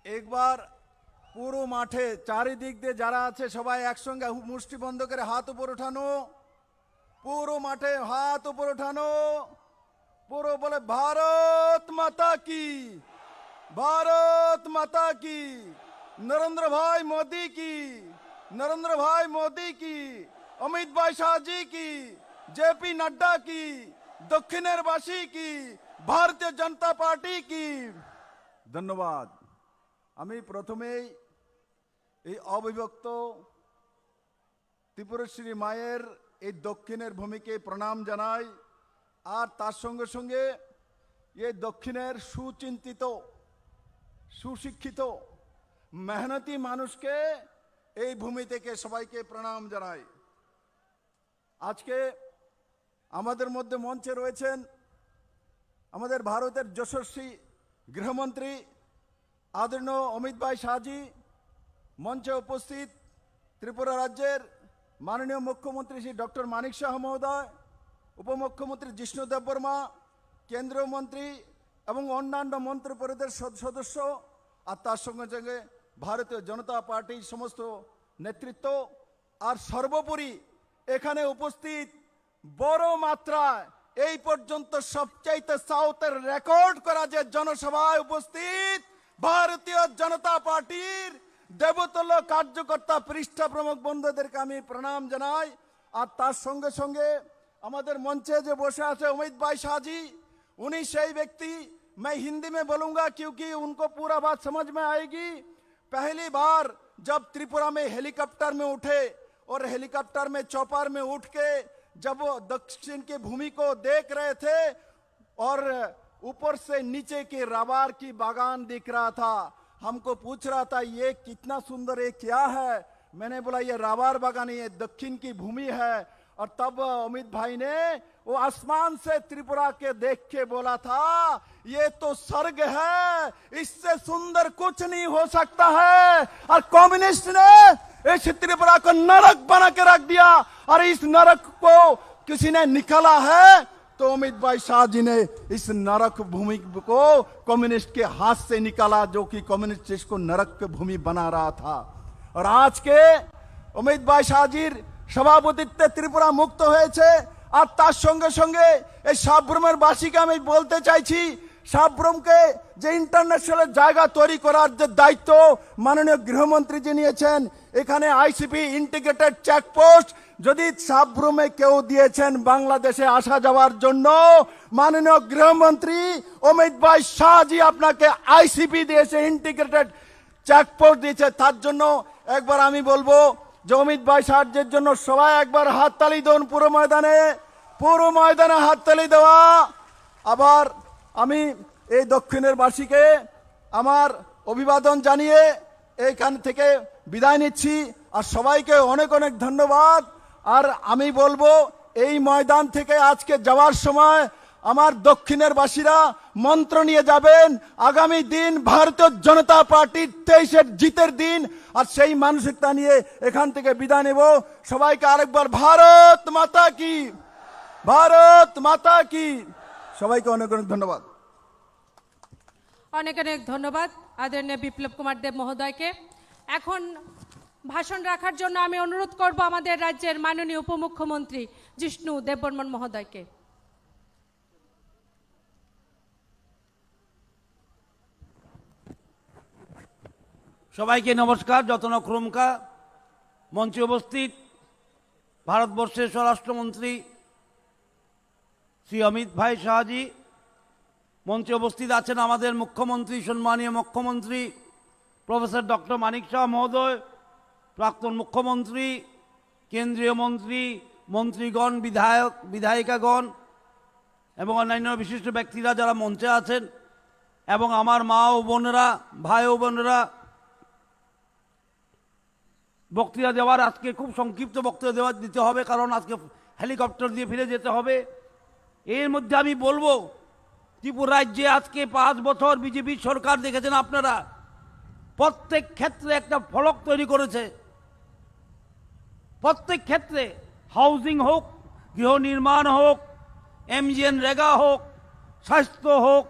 একবার পুরো মাঠে চারিদিক দিয়ে যারা আছে সবাই একসঙ্গে মুষ্টি বন্ধ করে হাত উপর ওঠানো। পুরো মাঠে হাত উপর ওঠানো। পুরো বলে ভারত মাতা কি, ভারত মাতা কি, নরেন্দ্র ভাই মোदी की, नरेंद्र भाई मोदी की, अमित भाई शाह जी की, जेपी नड्डा की, दक्षिणेर बासी की, भारतीय जनता पार्टी की। धन्यवाद। আমি প্রথমেই এই অবিভক্ত ত্রিপুরেশ্বরী মায়ের এই দক্ষিণের ভূমিকে প্রণাম জানাই। আর তার সঙ্গে সঙ্গে এই দক্ষিণের সুচিন্তিত, সুশিক্ষিত, মেহনতি মানুষকে এই ভূমি থেকে সবাইকে প্রণাম জানাই। আজকে আমাদের মধ্যে মঞ্চে রয়েছেন আমাদের ভারতের যশস্বী গৃহমন্ত্রী आदरणीय अमित भाई शाह जी, मंचे उपस्थित त्रिपुरा राज्येर माननीय मुख्यमंत्री श्री डॉक्टर मानिक शाह महोदय, उपमुख्यमंत्री जिष्णु देबबर्मा, केंद्रीय मंत्री एवं अन्यान्य मंत्री परिषदेर सदस्य और तार संगे संगे भारतीय जनता पार्टी समस्त नेतृत्व और सर्वोपरि एखाने उपस्थित बड़ मात्राय এই পর্যন্ত সবচাইতে সাউথের রেকর্ড করা যে জনসভায় উপস্থিত ভারতীয় জনতা পার্টির দেবতুল্য কার্যকর্তা পৃষ্ঠা প্রমুখ বন্ধুদেরকে আমি প্রণাম জানাই। আর তার সঙ্গে সঙ্গে আমাদের মঞ্চে যে বসে আছে অমিত ভাই শাহজি, उन्हीं सही व्यक्ति, मैं हिंदी में बोलूंगा क्योंकि उनको पूरा बात समझ में आएगी। पहली बार जब त्रिपुरा में हेलीकॉप्टर में उठे और हेलीकॉप्टर में चौपार में उठ के जब वो दक्षिण की भूमि को देख रहे थे और ऊपर से नीचे के रबार की बागान दिख रहा था, हमको पूछ रहा था ये कितना सुंदर, ये क्या है। मैंने बोला ये रबार बागान, ये दक्षिण की भूमि है। और तब अमित भाई ने वो आसमान से त्रिपुरा के देख के बोला था ये तो स्वर्ग है, इससे सुंदर कुछ नहीं हो सकता है। और कम्युनिस्ट ने इस त्रिपुरा को नरक बना के रख दिया और इस नरक को किसी ने निकाला है तो अमित भाई शाह जी ने इस नरक भूमि को कम्युनिस्ट के हाथ से निकाला, जो कि कम्युनिस्ट इसको नरक की भूमि बना रहा था। और आज के अमित भाई शाह जी সভাপতিত্বে ত্রিপুরা মুক্ত হয়েছে। আর তার সঙ্গে সঙ্গে এই সাব্রুমের বাসীকে আমি বলতে চাইছি, সাব্রুমকে যে ইন্টারন্যাশনাল জায়গা তৈরি করার যে দায়িত্ব মাননীয় গৃহমন্ত্রী নিয়েছেন, এখানে আইসিপি ইন্টিগ্রেটেড চেকপোস্ট যদি সাব্রুমে কেউ দিয়েছেন বাংলাদেশে আসা যাওয়ার জন্য, মাননীয় গৃহমন্ত্রী অমিত ভাই শাহজি আপনাকে আইসিপি দিয়েছে, ইন্টিগ্রেটেড চেকপোস্ট দিয়েছে। তার জন্য একবার আমি বলবো যে অমিত ভাই শাহজির জন্য সবাই একবার হাততালি দেন, পুরো ময়দানে হাততালি দেওয়া। আবার আমি এই দক্ষিণের বাসীকে আমার অভিবাদন জানিয়ে এইখান থেকে বিদায় নিচ্ছি। আর সবাইকে অনেক অনেক ধন্যবাদ। আর আমি বলবো এই ময়দান থেকে আজকে যাওয়ার সময় আমার দক্ষিণের বাসীরা মন্ত্র নিয়ে যাবেন, আগামী দিন ভারতীয় জনতা পার্টির 23-এর জিতের দিন। আর সেই মানসিকতা নিয়ে এখান থেকে বিদায় নেব। সবাইকে আরেকবার ভারত মাতা কি, ভারত মাতা কি। সবাইকে অনেক অনেক ধন্যবাদ। অনেক অনেক ধন্যবাদ আদরণীয় বিপ্লব কুমার দেব মহোদয়কে। এখন ভাষণ রাখার জন্য আমি অনুরোধ করব আমাদের রাজ্যের মাননীয় উপমুখ্যমন্ত্রী জিষ্ণু দেববর্মন মহোদয়কে। সবাইকে নমস্কার। যতন ক্রমকা মঞ্চে উপস্থিত ভারতবর্ষের স্বরাষ্ট্রমন্ত্রী শ্রী অমিত ভাই শাহজি, মঞ্চে উপস্থিত আছেন আমাদের মুখ্যমন্ত্রী, সম্মানীয় মুখ্যমন্ত্রী প্রফেসর ডক্টর মানিক শাহ মহোদয়, প্রাক্তন মুখ্যমন্ত্রী, কেন্দ্রীয় মন্ত্রী, মন্ত্রীগণ, বিধায়িকাগণ এবং অন্যান্য বিশিষ্ট ব্যক্তিরা যারা মঞ্চে আছেন, এবং আমার মা ও বোনেরা, ভাই ও বোনেরা। বক্তৃতা দেওয়ার আজকে খুব সংক্ষিপ্ত বক্তৃতা দিতে হবে, কারণ আজকে হেলিকপ্টার দিয়ে ফিরে যেতে হবে। এর মধ্যে আমি বলবো, ত্রিপুরা রাজ্যে আজকে 5 বছর বিজেপি সরকার দেখেছেন আপনারা, প্রত্যেক ক্ষেত্রে একটা ফলক তৈরি করেছে। প্রত্যেক ক্ষেত্রে, হাউজিং হোক, গৃহ নির্মাণ হোক, MGN রেগা হোক, স্বাস্থ্য হোক,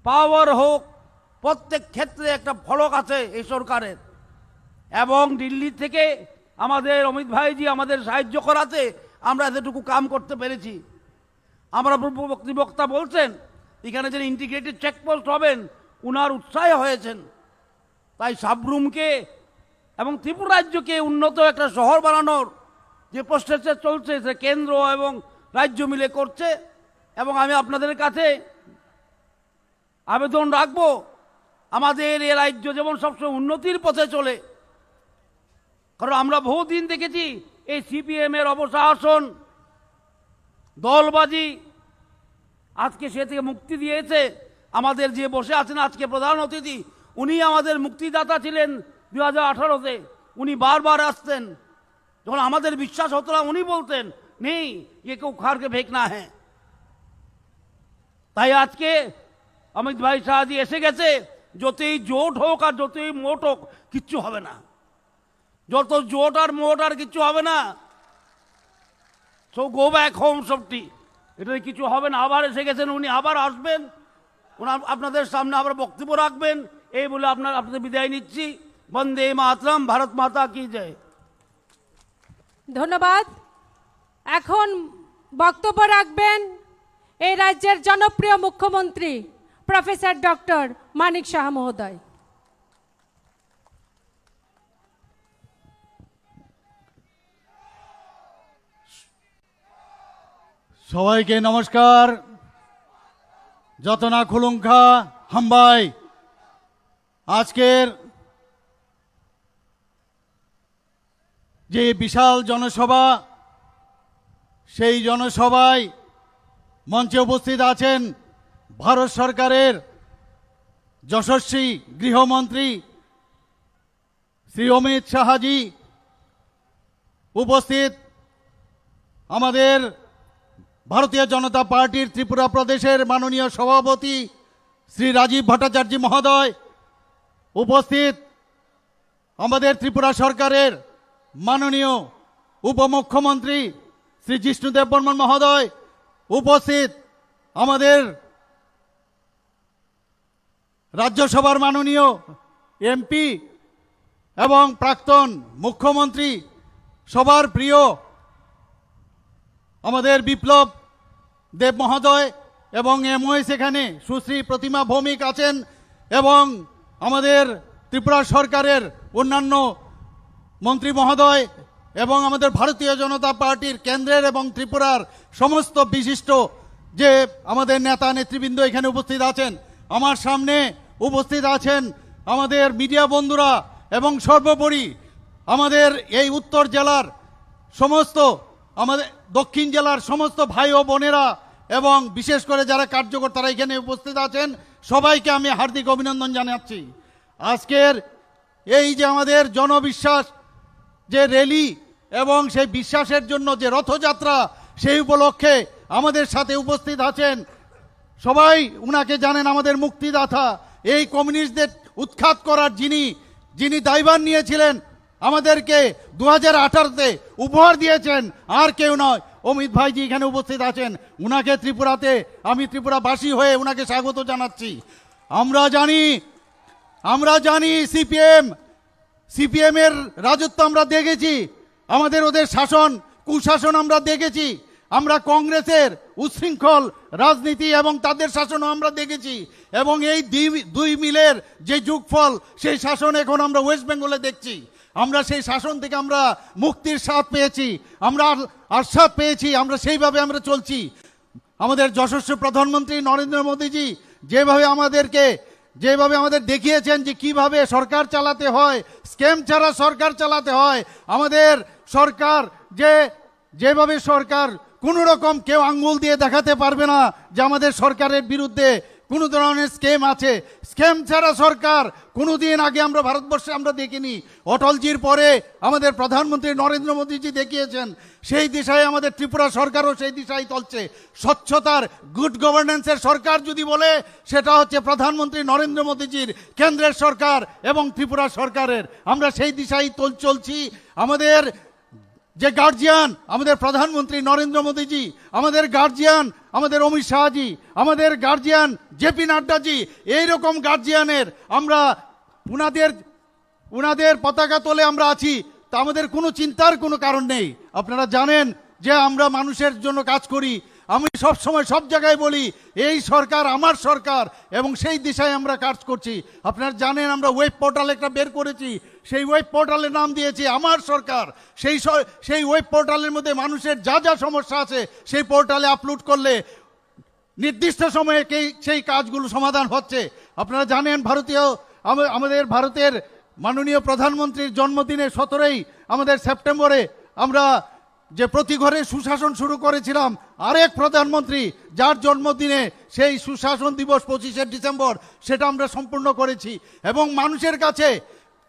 পাওয়ার হোক, প্রত্যেক ক্ষেত্রে একটা ফলক আছে এই সরকারের। এবং দিল্লি থেকে আমাদের অমিত ভাইজি আমাদের সাহায্য করাতে আমরা এতটুকু কাম করতে পেরেছি। আমরা বক্তা বলছেন এখানে যে ইন্টিগ্রেটেড চেকপোস্ট হবেন, উনার উৎসাহে হয়েছেন। তাই সাব্রুমকে এবং ত্রিপুরা রাজ্যকে উন্নত একটা শহর বানানোর যে প্রচেষ্টা চলছে, সে কেন্দ্র এবং রাজ্য মিলে করছে। এবং আমি আপনাদের কাছে আবেদন রাখবো, আমাদের এ রাজ্য যেমন সবসময় উন্নতির পথে চলে, কারণ আমরা বহুদিন দেখেছি এই CPM-এর অপশাসন, দলবাজি, আজকে সে থেকে মুক্তি দিয়েছে। আমাদের যে বসে আছেন আজকে প্রধান অতিথি, উনি আমাদের মুক্তিদাতা ছিলেন 2018-তে। উনি বারবার আসতেন, যখন আমাদের বিশ্বাস হতো না উনি বলতেন নেই ये কেউ খারকে ফেকনা হ্যাঁ। তাই আজকে অমিত ভাই শাহজি এসে গেছে। যতই জোট হোক আর যতই মোট হোক, কিচ্ছু হবে না। যত জোট আর মোট আর কিচ্ছু হবে না। সো গো ব্যাক হোম সবটি, এটা কিছু হবে না। আবার এসে গেছেন উনি, আবার আসবেন, ওনার আপনাদের সামনে আবার বক্তব্য রাখবেন। এই বলে আপনাদের বিদায় নিচ্ছি। বন্দে মাতরম, ভারত মাতা কি জয়। ধন্যবাদ। এখন বক্তব্য রাখবেন এই রাজ্যের জনপ্রিয় মুখ্যমন্ত্রী প্রফেসর ডক্টর মানিক শাহ মহোদয়। সবাইকে নমস্কার। যতনা খুলুঙ্খা হাম্বাই, আজকের যে বিশাল জনসভা, সেই জনসভায় মঞ্চে উপস্থিত আছেন ভারত সরকারের যশস্বী গৃহমন্ত্রী শ্রী অমিত শাহজি, উপস্থিত আমাদের ভারতীয় জনতা পার্টির ত্রিপুরা প্রদেশের মাননীয় সভাপতি শ্রী রাজীব ভট্টাচার্য মহোদয়, উপস্থিত আমাদের ত্রিপুরা সরকারের মাননীয় উপমুখ্যমন্ত্রী শ্রী জিষ্ণু দেববর্মন মহোদয়, উপস্থিত আমাদের রাজ্যসভার মাননীয় MP এবং প্রাক্তন মুখ্যমন্ত্রী, সবার প্রিয় আমাদের বিপ্লব দেব মহোদয় এবং এমওএ সেখানে সুশ্রী প্রতিমা ভৌমিক আছেন এবং আমাদের ত্রিপুরা সরকারের অন্যান্য মন্ত্রী মহোদয় এবং আমাদের ভারতীয় জনতা পার্টির কেন্দ্রের এবং ত্রিপুরার সমস্ত বিশিষ্ট যে আমাদের নেতা নেতৃবৃন্দ এখানে উপস্থিত আছেন। আমার সামনে উপস্থিত আছেন আমাদের মিডিয়া বন্ধুরা এবং সর্বোপরি আমাদের এই উত্তর জেলার সমস্ত, আমাদের দক্ষিণ জেলার সমস্ত ভাই ও বোনেরা এবং বিশেষ করে যারা কার্যকর্তারা এখানে উপস্থিত আছেন, সবাইকে আমি হার্দিক অভিনন্দন জানাচ্ছি। আজকের এই যে আমাদের জনবিশ্বাস যে র্যালি এবং সেই বিশ্বাসের জন্য যে রথযাত্রা, সেই উপলক্ষে আমাদের সাথে উপস্থিত আছেন সবাই, উনাকে জানেন আমাদের মুক্তিদাতা, এই কমিউনিস্টদের উৎখাত করার যিনি দায়ভার নিয়েছিলেন, আমাদেরকে 2018-তে উপহার দিয়েছেন, আর কেউ নয়, অমিত ভাইজি এখানে উপস্থিত আছেন। উনাকে ত্রিপুরাতে আমি ত্রিপুরাবাসী হয়ে উনাকে স্বাগত জানাচ্ছি। আমরা জানি সিপিএম এর রাজত্ব আমরা দেখেছি, আমাদের ওদের শাসন কুশাসন আমরা দেখেছি, আমরা কংগ্রেসের উচ্ছৃঙ্খল রাজনীতি এবং তাদের শাসনও আমরা দেখেছি, এবং এই দুই মিলের যে যুগফল সেই শাসন এখন আমরা ওয়েস্ট বেঙ্গলে দেখছি। আমরা সেই শাসন থেকে আমরা মুক্তির স্বাদ পেয়েছি, আমরা আস্বাদ পেয়েছি, আমরা সেইভাবে আমরা চলছি। আমাদের যশস্বী প্রধানমন্ত্রী নরেন্দ্র মোদীজি যেভাবে আমাদের দেখিয়েছেন যে কিভাবে সরকার চালাতে হয়, স্ক্যাম ছাড়া সরকার চালাতে হয়। আমাদের সরকার যেভাবে সরকার কোনো রকম কেউ আঙ্গুল দিয়ে দেখাতে পারবে না যে আমাদের সরকারের বিরুদ্ধে কোনো ধরনের স্ক্যাম আছে। স্ক্যাম ছাড়া সরকার কোনোদিন আগে আমরা ভারতবর্ষে আমরা দেখিনি। অটলজির পরে আমাদের প্রধানমন্ত্রী নরেন্দ্র মোদীজি দেখিয়েছেন, সেই দিশায় আমাদের ত্রিপুরা সরকারও সেই দিশায় চলছে। স্বচ্ছতার গুড গভর্নেন্সের সরকার যদি বলে, সেটা হচ্ছে প্রধানমন্ত্রী নরেন্দ্র মোদীজির কেন্দ্রের সরকার এবং ত্রিপুরা সরকারের। আমরা সেই দিশায় চলছি। আমাদের যে গার্জিয়ান আমাদের প্রধানমন্ত্রী নরেন্দ্র মোদীজি, আমাদের গার্জিয়ান আমাদের অমিত শাহজি, আমাদের গার্জিয়ান জেপি নাড্ডাজি, এইরকম গার্জিয়ানের আমরা উনাদের পতাকা তলে আমরা আছি, তা আমাদের কোনো চিন্তার কোনো কারণ নেই। আপনারা জানেন যে আমরা মানুষের জন্য কাজ করি। আমি সব সময় সব জায়গায় বলি এই সরকার আমার সরকার, এবং সেই দিশায় আমরা কাজ করছি। আপনারা জানেন আমরা ওয়েব পোর্টাল একটা বের করেছি, সেই ওয়েব পোর্টালের নাম দিয়েছি আমার সরকার। সেই ওয়েব পোর্টালের মধ্যে মানুষের যা যা সমস্যা আছে সেই পোর্টালে আপলোড করলে নির্দিষ্ট সময়ে সেই কাজগুলো সমাধান হচ্ছে। আপনারা জানেন আমাদের ভারতের মাননীয় প্রধানমন্ত্রীর জন্মদিনে 17ই আমাদের সেপ্টেম্বরে আমরা যে প্রতি ঘরে সুশাসন শুরু করেছিলাম, আরেক প্রধানমন্ত্রী যার জন্মদিনে সেই সুশাসন দিবস 25শে ডিসেম্বর, সেটা আমরা সম্পূর্ণ করেছি। এবং মানুষের কাছে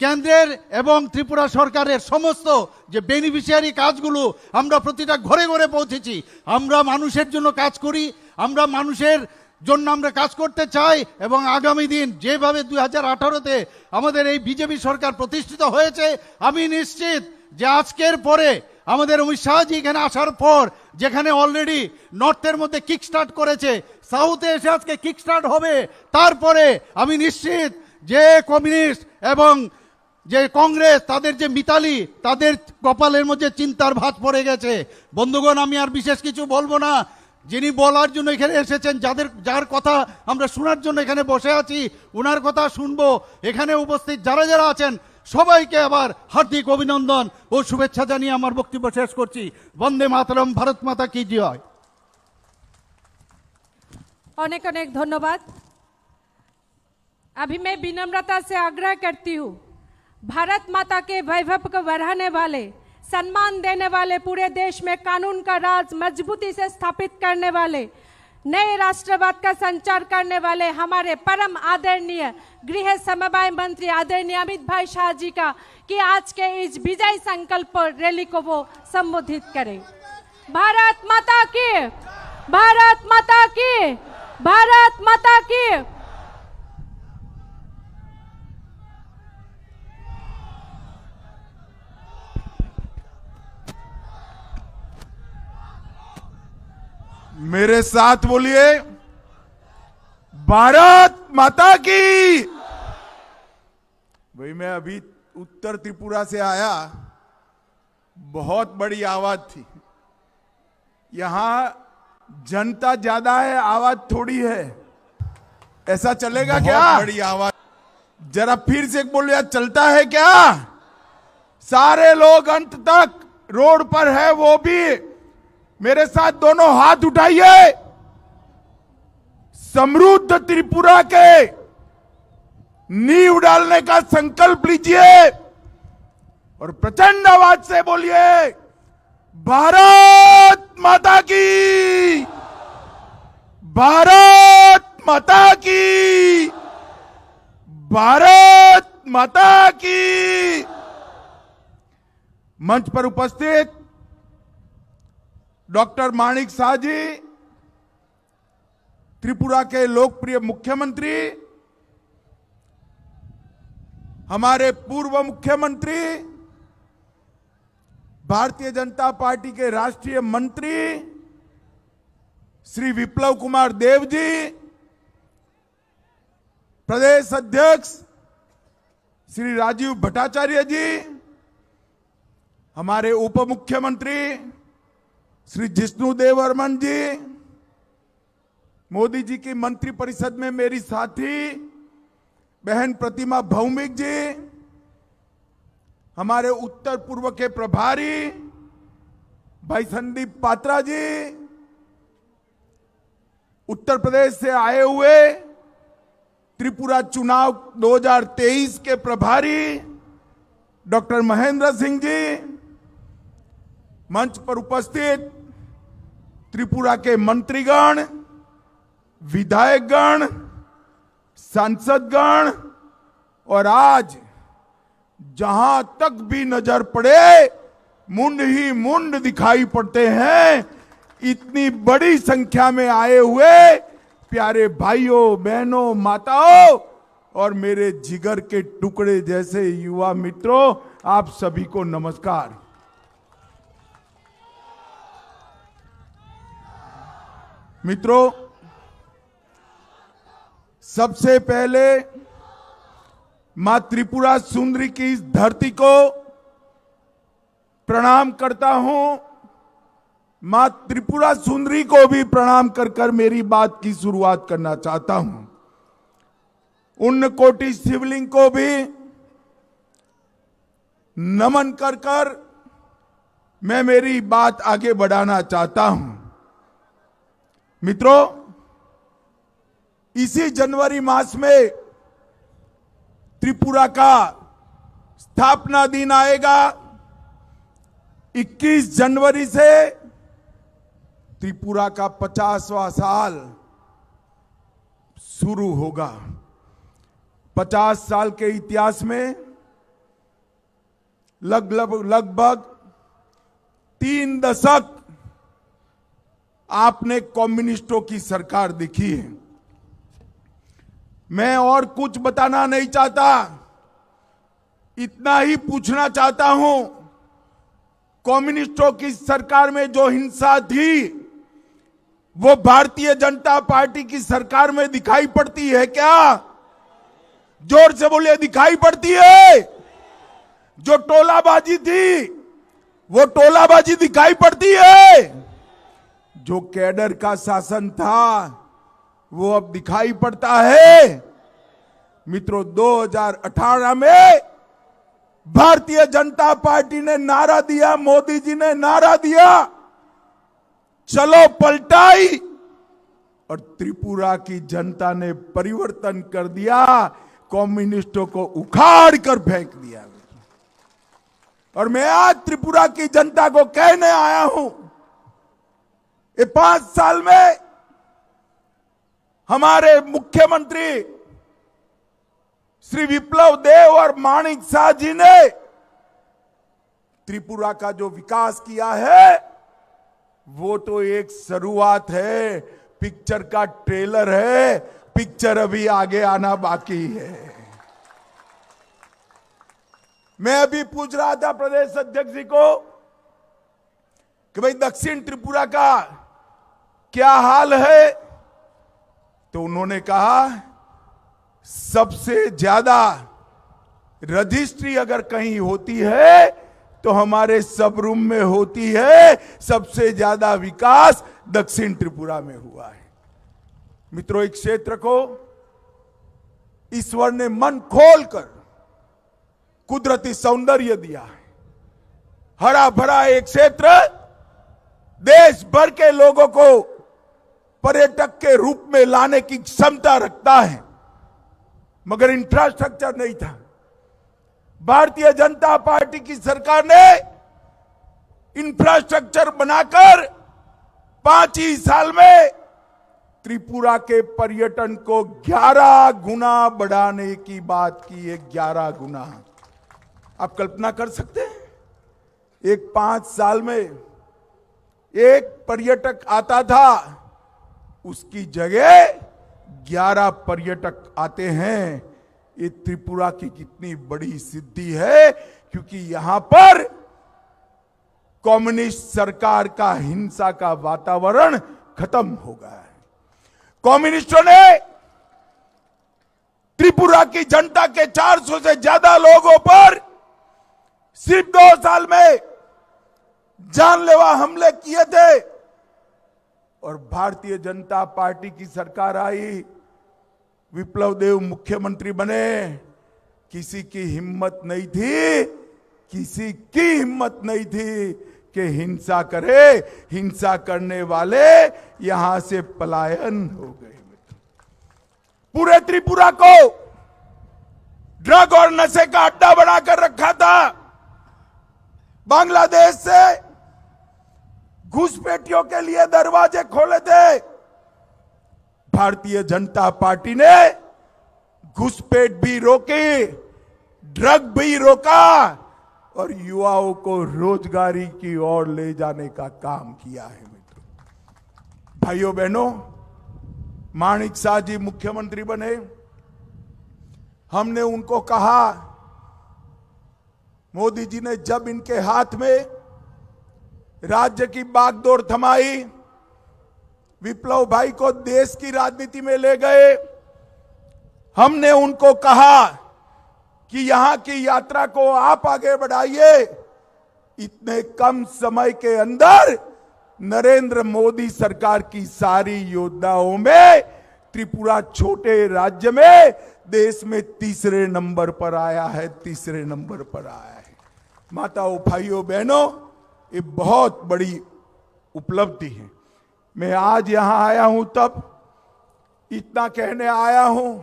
কেন্দ্রের এবং ত্রিপুরা সরকারের সমস্ত যে বেনিফিশিয়ারি কাজগুলো আমরা প্রতিটা ঘরে ঘরে পৌঁছেছি। আমরা মানুষের জন্য কাজ করি, আমরা মানুষের জন্য আমরা কাজ করতে চাই, এবং আগামী দিন যেভাবে 2018-তে আমাদের এই বিজেপি সরকার প্রতিষ্ঠিত হয়েছে, আমি নিশ্চিত যে আজকের পরে আমাদের অমিত শাহজি এখানে আসার পর, যেখানে অলরেডি নর্থের মধ্যে কিক স্টার্ট করেছে, সাউথে এসে আজকে কিক স্টার্ট হবে। তারপরে আমি নিশ্চিত যে কমিউনিস্ট এবং যে কংগ্রেস, তাদের যে মিতালি, তাদের কপালের মধ্যে চিন্তার ভাঁজ পড়ে গেছে। বন্ধুগণ, আমি আর বিশেষ কিছু বলবো না। যিনি বলার জন্য এখানে এসেছেন, যার কথা আমরা শোনার জন্য এখানে বসে আছি, ওনার কথা শুনবো। এখানে উপস্থিত যারা আছেন সবাইকে আবার হার্দিক অভিনন্দন ও শুভেচ্ছা জানিয়ে আমার বক্তব্য শেষ করছি। বন্দে মাতরম, ভারত মাতা কি জয়। অনেক অনেক ধন্যবাদ। अभी मैं विनम्रता से आग्रह करती हूँ, भारत माता के वैभव को बढ़ाने वाले, सम्मान देने वाले, पूरे देश में कानून का राज मजबूती से स्थापित करने वाले, नए राष्ट्रवाद का संचार करने वाले हमारे परम आदरणीय गृह समवाय मंत्री आदरणीय अमित भाई शाह जी का कि आज के इस विजय संकल्प रैली को वो संबोधित करें। भारत माता की, भारत माता की, भारत माता की। मेरे साथ बोलिए, भारत माता की। भाई मैं अभी उत्तर त्रिपुरा से आया, बहुत बड़ी आवाज थी। यहाँ जनता ज्यादा है, आवाज थोड़ी है, ऐसा चलेगा क्या? बड़ी आवाज। जरा फिर से बोलिए, चलता है क्या? सारे लोग अंत तक रोड पर है, वो भी मेरे साथ दोनों हाथ उठाइए। समृद्ध त्रिपुरा के नींव डालने का संकल्प लीजिए और प्रचंड आवाज से बोलिए, भारत माता की, भारत माता की, भारत माता की। मंच पर उपस्थित डॉक्टर माणिक शाह जी, त्रिपुरा के लोकप्रिय मुख्यमंत्री, हमारे पूर्व मुख्यमंत्री, भारतीय जनता पार्टी के राष्ट्रीय मंत्री श्री विप्लव कुमार देव जी, प्रदेश अध्यक्ष श्री राजीव भट्टाचार्य जी, हमारे उप मुख्यमंत्री श्री जिष्णु देव बर्मन जी, मोदी जी की मंत्रिपरिषद में मेरी साथी बहन प्रतिमा भौमिक जी, हमारे उत्तर पूर्व के प्रभारी भाई संदीप पात्रा जी, उत्तर प्रदेश से आए हुए त्रिपुरा चुनाव 2023 के प्रभारी डॉक्टर महेंद्र सिंह जी, मंच पर उपस्थित त्रिपुरा के मंत्रीगण, विधायकगण, सांसदगण और आज जहां तक भी नजर पड़े मुंड ही मुंड दिखाई पड़ते हैं, इतनी बड़ी संख्या में आए हुए प्यारे भाइयों बहनों माताओं और मेरे जिगर के टुकड़े जैसे युवा मित्रों, आप सभी को नमस्कार। मित्रों, सबसे पहले मां त्रिपुरा सुंदरी की इस धरती को प्रणाम करता हूं। मां त्रिपुरा सुंदरी को भी प्रणाम कर कर मेरी बात की शुरुआत करना चाहता हूं। उन कोटि शिवलिंग को भी नमन कर कर मैं मेरी बात आगे बढ़ाना चाहता हूं। मित्रों, इसी जनवरी मास में त्रिपुरा का स्थापना दिन आएगा। 21 जनवरी से त्रिपुरा का 50वां साल शुरू होगा। 50 साल के इतिहास में लगभग 3 दशक आपने कम्युनिस्टों की सरकार देखी है। मैं और कुछ बताना नहीं चाहता, इतना ही पूछना चाहता हूं, कम्युनिस्टों की सरकार में जो हिंसा थी वो भारतीय जनता पार्टी की सरकार में दिखाई पड़ती है क्या? जोर से बोलिए, दिखाई पड़ती है? जो टोलाबाजी थी वो टोलाबाजी दिखाई पड़ती है? जो कैडर का शासन था वो अब दिखाई पड़ता है? मित्रों, 2018 में भारतीय जनता पार्टी ने नारा दिया, मोदी जी ने नारा दिया, चलो पलटाई, और त्रिपुरा की जनता ने परिवर्तन कर दिया, कम्युनिस्टों को उखाड़ कर फेंक दिया। और मैं आज त्रिपुरा की जनता को कहने आया हूं, ये 5 साल में हमारे मुख्यमंत्री श्री विप्लव देव और माणिक शाह जी ने त्रिपुरा का जो विकास किया है वो तो एक शुरुआत है, पिक्चर का ट्रेलर है, पिक्चर अभी आगे आना बाकी है। मैं अभी पूछ रहा था प्रदेश अध्यक्ष जी को कि भाई दक्षिण त्रिपुरा का क्या हाल है, तो उन्होंने कहा सबसे ज्यादा रजिस्ट्री अगर कहीं होती है तो हमारे सबरूम में होती है। सबसे ज्यादा विकास दक्षिण त्रिपुरा में हुआ है। मित्रों, एक क्षेत्र को ईश्वर ने मन खोलकर कुदरती सौंदर्य दिया है। हरा भरा एक क्षेत्र देश भर के लोगों को पर्यटक के रूप में लाने की क्षमता रखता है, मगर इंफ्रास्ट्रक्चर नहीं था। भारतीय जनता पार्टी की सरकार ने इंफ्रास्ट्रक्चर बनाकर 5 ही साल में त्रिपुरा के पर्यटन को 11 गुना बढ़ाने की बात की है। 11 गुना। आप कल्पना कर सकते हैं, एक 5 साल में एक पर्यटक आता था, उसकी जगह 11 पर्यटक आते हैं। ये त्रिपुरा की कितनी बड़ी सिद्धि है, क्योंकि यहां पर कम्युनिस्ट सरकार का हिंसा का वातावरण खत्म हो गया है। कम्युनिस्टों ने त्रिपुरा की जनता के 400 से ज्यादा लोगों पर सिर्फ 2 साल में जानलेवा हमले किए थे, और भारतीय जनता पार्टी की सरकार आई, विप्लव देव मुख्यमंत्री बने। किसी की हिम्मत नहीं थी, किसी की हिम्मत नहीं थी कि हिंसा करे। हिंसा करने वाले यहां से पलायन हो गए। पूरे त्रिपुरा को ड्रग और नशे का अड्डा बनाकर रखा था। बांग्लादेश से घुसपैठियों के लिए दरवाजे खोले थे। भारतीय जनता पार्टी ने घुसपैठ भी रोकी, ड्रग भी रोका, और युवाओं को रोजगारी की ओर ले जाने का काम किया है। मित्रों, भाइयों बहनों, माणिक शाह जी मुख्यमंत्री बने। हमने उनको कहा, मोदी जी ने जब इनके हाथ में राज्य की बागडोर थमाई, विप्लव भाई को देश की राजनीति में ले गए। हमने उनको कहा कि यहां की यात्रा को आप आगे बढ़ाइए। इतने कम समय के अंदर नरेंद्र मोदी सरकार की सारी योजनाओं में त्रिपुरा छोटे राज्य में देश में 3रे नंबर पर आया है। 3रे नंबर पर आया है। माताओं, भाइयों, बहनों, ये बहुत बड़ी उपलब्धि है। मैं आज यहां आया हूं तब इतना कहने आया हूं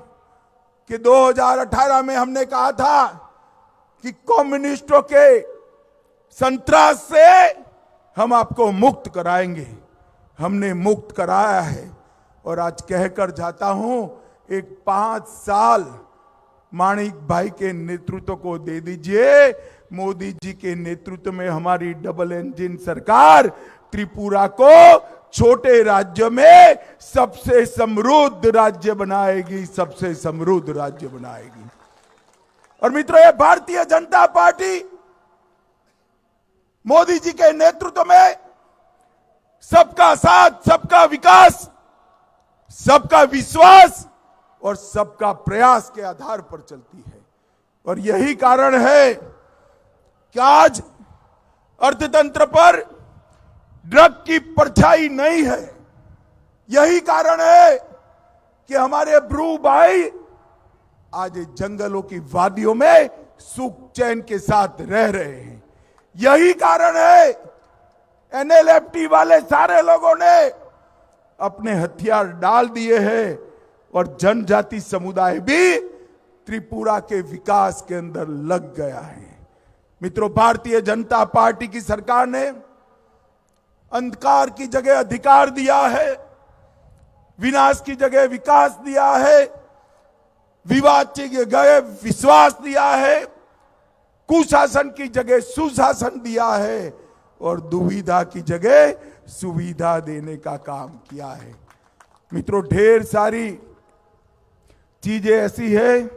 कि 2018 में हमने कहा था कि कम्युनिस्टों के संत्रास से हम आपको मुक्त कराएंगे। हमने मुक्त कराया है, और आज कहकर जाता हूं, एक 5 साल माणिक भाई के नेतृत्व को दे दीजिए। मोदी जी के नेतृत्व में हमारी डबल इंजन सरकार त्रिपुरा को छोटे राज्य में सबसे समृद्ध राज्य बनाएगी। सबसे समृद्ध राज्य बनाएगी। और मित्रों, ये भारतीय जनता पार्टी मोदी जी के नेतृत्व में सबका साथ, सबका विकास, सबका विश्वास और सबका प्रयास के आधार पर चलती है। और यही कारण है कि आज अर्थतंत्र पर ड्रग की परछाई नहीं है। यही कारण है कि हमारे ब्रू भाई आज जंगलों की वादियों में सुख चैन के साथ रह रहे हैं। यही कारण है एनएलएफटी वाले सारे लोगों ने अपने हथियार डाल दिए हैं, और जनजाति समुदाय भी त्रिपुरा के विकास के अंदर लग गया है। मित्रों, भारतीय जनता पार्टी की सरकार ने अंधकार की जगह अधिकार दिया है, विनाश की जगह विकास दिया है, विवाद की जगह विश्वास दिया है, कुशासन की जगह सुशासन दिया है, और दुविधा की जगह सुविधा देने का काम किया है। मित्रों, ढेर सारी चीजें ऐसी है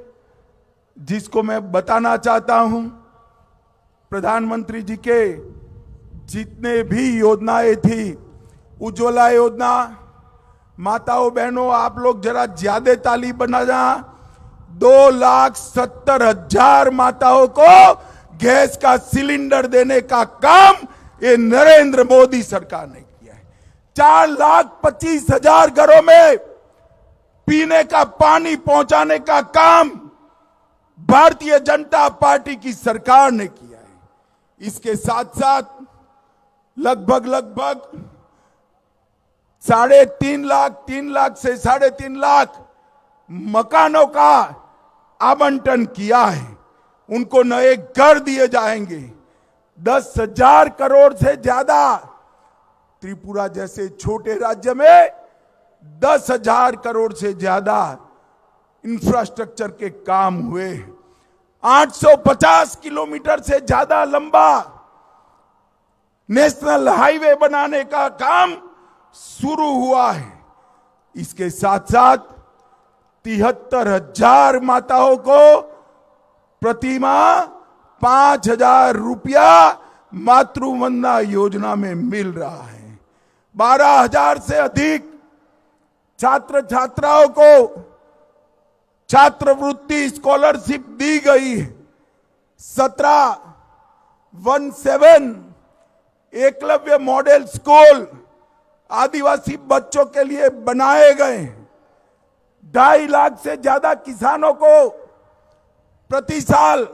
जिसको मैं बताना चाहता हूं। प्रधानमंत्री जी के जितने भी योजनाएं थी, उज्ज्वला योजना, माताओं बहनों, आप लोग जरा ज्यादा ताली बना जा। 2,70,000 माताओं को गैस का सिलेंडर देने का काम ये नरेंद्र मोदी सरकार ने किया है। 4,25,000 घरों में पीने का पानी पहुंचाने का काम भारतीय जनता पार्टी की सरकार ने किया है। इसके साथ साथ लगभग 3.5 लाख 3 लाख से 3.5 लाख मकानों का आवंटन किया है। उनको नए घर दिए जाएंगे। 10,000 करोड़ से ज्यादा त्रिपुरा जैसे छोटे राज्य में 10,000 करोड़ से ज्यादा इंफ्रास्ट्रक्चर के काम हुए। 850 किलोमीटर से ज्यादा लंबा नेशनल हाईवे बनाने का काम शुरू हुआ है। इसके साथ साथ 73,000 माताओं को प्रतिमाह 5,000 रुपया मातृवंदना योजना में मिल रहा है। 12,000 से अधिक छात्र छात्राओं को छात्रवृत्ति स्कॉलरशिप दी गई है। 17 एकलव्य मॉडल स्कूल आदिवासी बच्चों के लिए बनाए गए। 2.5 लाख से ज्यादा किसानों को प्रति साल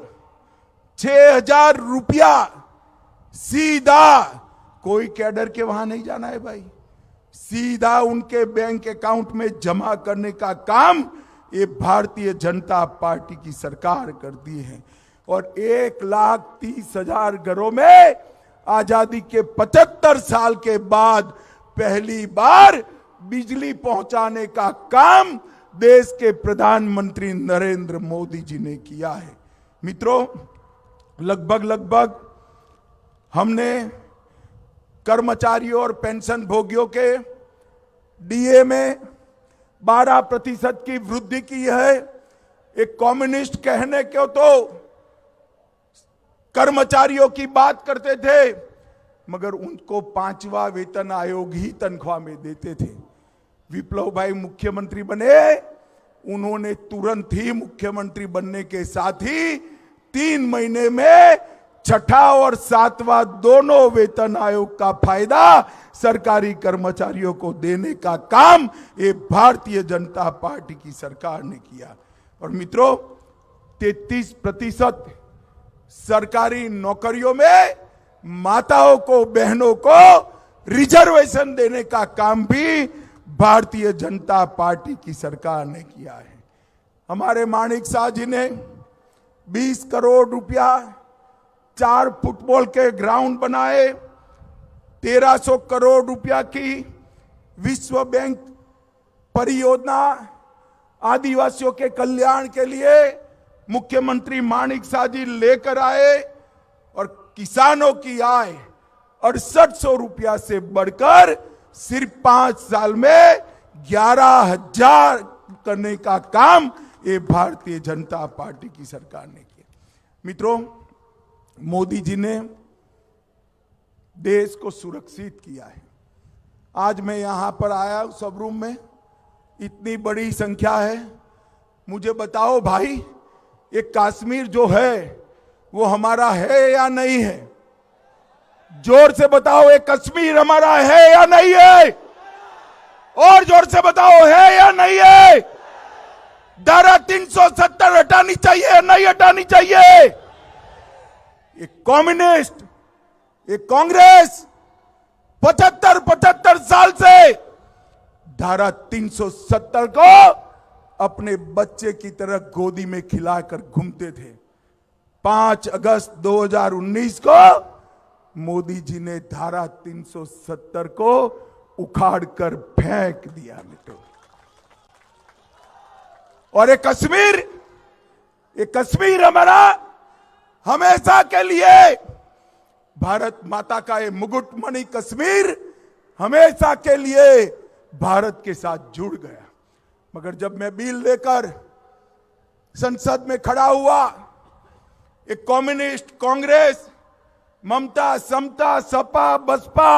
6,000 रुपया सीधा, कोई कैडर के वहां नहीं जाना है भाई, सीधा उनके बैंक अकाउंट में जमा करने का काम ये भारतीय जनता पार्टी की सरकार करती है। और 1,30,000 घरों में आजादी के 75 साल के बाद पहली बार बिजली पहुंचाने का काम देश के प्रधानमंत्री नरेंद्र मोदी जी ने किया है। मित्रों, लगभग हमने कर्मचारियों और पेंशन भोगियों के डीए में 12% की वृद्धि की है। एक कम्युनिस्ट कहने को तो कर्मचारियों की बात करते थे, मगर उनको 5वां वेतन आयोग ही तनख्वाह में देते थे। विप्लव भाई मुख्यमंत्री बने, उन्होंने तुरंत ही मुख्यमंत्री बनने के साथ ही 3 महीने में 6ठा और 7वां दोनों वेतन आयोग का फायदा सरकारी कर्मचारियों को देने का काम ये भारतीय जनता पार्टी की सरकार ने किया। और मित्रों, 33% सरकारी नौकरियों में माताओं को, बहनों को रिजर्वेशन देने का काम भी भारतीय जनता पार्टी की सरकार ने किया है। हमारे माणिक शाह जी ने 20 करोड़ रुपया 4 फुटबॉल के ग्राउंड बनाए। 1,300 करोड़ रुपया की विश्व बैंक परियोजना आदिवासियों के कल्याण के लिए मुख्यमंत्री माणिक शाह जी लेकर आए। और किसानों की आय 6800 रुपया से बढ़कर सिर्फ 5 साल में 11,000 करने का काम ये भारतीय जनता पार्टी की सरकार ने किया। मित्रों, मोदी जी ने देश को सुरक्षित किया है। आज मैं यहां पर आया सब रूम में, इतनी बड़ी संख्या है। मुझे बताओ भाई, ये कश्मीर जो है वो हमारा है या नहीं है? जोर से बताओ, ये कश्मीर हमारा है या नहीं है? और जोर से बताओ, है या नहीं है? धारा 370 हटानी चाहिए, नहीं हटानी चाहिए? ये कम्युनिस्ट, ये कांग्रेस 75 साल से धारा 370 को अपने बच्चे की तरह गोदी में खिलाकर घूमते थे। 5 अगस्त 2019 को मोदी जी ने धारा 370 को उखाड़कर फेंक दिया मित्रों। और ये कश्मीर हमारा हमेशा के लिए, भारत माता का ये मुकुटमणि कश्मीर हमेशा के लिए भारत के साथ जुड़ गया। मगर जब मैं बिल लेकर संसद में खड़ा हुआ, एक कम्युनिस्ट, कांग्रेस, ममता, समता, सपा, बसपा,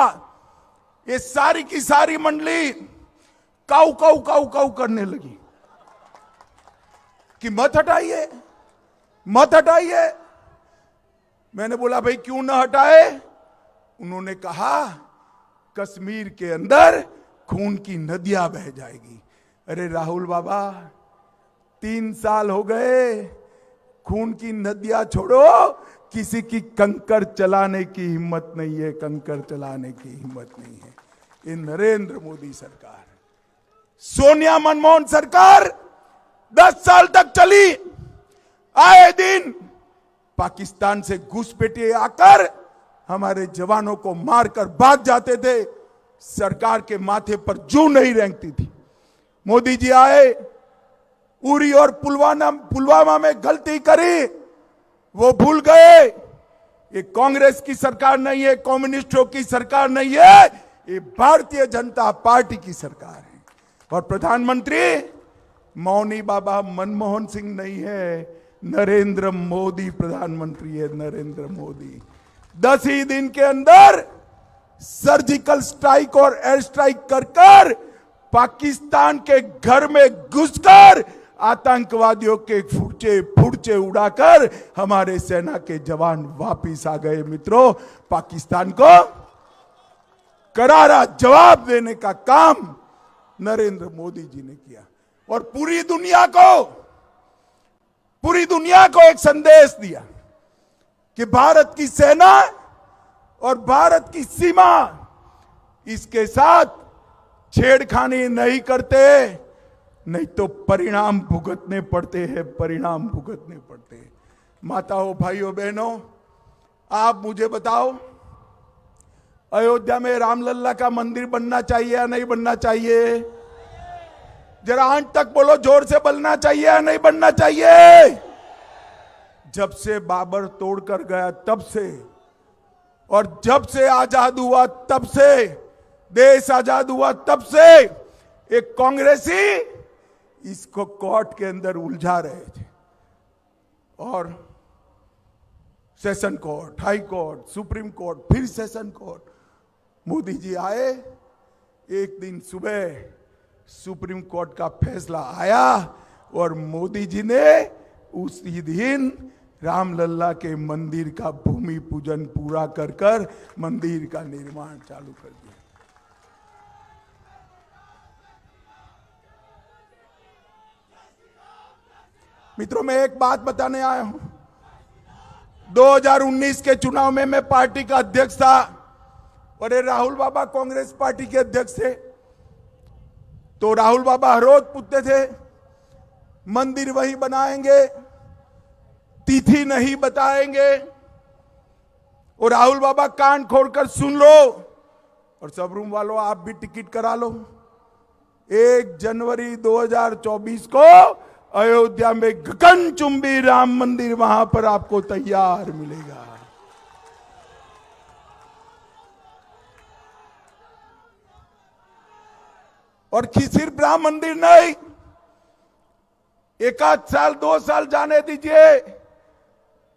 ये सारी की सारी मंडली काऊ काऊ काऊ काऊ करने लगी कि मत हटाइए, मत हटाइए। मैंने बोला भाई क्यों ना हटाए? उन्होंने कहा कश्मीर के अंदर खून की नदियां बह जाएगी। अरे राहुल बाबा, 3 साल हो गए, खून की नदियां छोड़ो, किसी की कंकर चलाने की हिम्मत नहीं है, कंकर चलाने की हिम्मत नहीं है। ये नरेंद्र मोदी सरकार, सोनिया मनमोहन सरकार 10 साल तक चली। आए दिन पाकिस्तान से घुसपैठिए आकर हमारे जवानों को मारकर भाग जाते थे, सरकार के माथे पर जू नहीं रेंगती थी। मोदी जी आए, उरी और पुलवामा में गलती करी, वो भूल गए ये कांग्रेस की सरकार नहीं है, कम्युनिस्टों की सरकार नहीं है, ये भारतीय जनता पार्टी की सरकार है। और प्रधानमंत्री मौनी बाबा मनमोहन सिंह नहीं है, नरेंद्र मोदी प्रधानमंत्री है, नरेंद्र मोदी। 10 ही दिन के अंदर सर्जिकल स्ट्राइक और एयर स्ट्राइक कर पाकिस्तान के घर में घुसकर आतंकवादियों के फुर्चे उड़ाकर हमारे सेना के जवान वापिस आ गए। मित्रों, पाकिस्तान को करारा जवाब देने का काम नरेंद्र मोदी जी ने किया और पूरी दुनिया को एक संदेश दिया कि भारत की सेना और भारत की सीमा इसके साथ छेड़खानी नहीं करते, नहीं तो परिणाम भुगतने पड़ते हैं, परिणाम भुगतने पड़ते हैं। माताओं, भाइयों, बहनों, आप मुझे बताओ, अयोध्या में रामलल्ला का मंदिर बनना चाहिए या नहीं बनना चाहिए? जरा अंत तक बोलो, जोर से बनना चाहिए या नहीं बनना चाहिए? जब से बाबर तोड़कर गया तब से, और जब से आजाद हुआ तब से, देश आजाद हुआ तब से एक कांग्रेसी इसको कोर्ट के अंदर उलझा रहे थे। और session court, high court, supreme court, फिर सेशन कोर्ट। मोदी जी आए, एक दिन सुबह सुप्रीम कोर्ट का फैसला आया और मोदी जी ने उसी दिन रामलल्ला के मंदिर का भूमि पूजन पूरा कर मंदिर का निर्माण चालू कर दिया। मित्रों, मैं एक बात बताने आया हूं। 2019 के चुनाव में मैं पार्टी का अध्यक्ष था और राहुल बाबा कांग्रेस पार्टी के अध्यक्ष थे। तो राहुल बाबा हर रोज पूछते थे मंदिर वही बनाएंगे, तिथि नहीं बताएंगे। और राहुल बाबा कान खोलकर सुन लो और सब रूम वालों आप भी टिकट करा लो। 1 जनवरी 2024 को अयोध्या में गगनचुंबी राम मंदिर वहां पर आपको तैयार मिलेगा। और सिर्फ राम मंदिर नहीं, 1 साल 2 साल जाने दीजिए,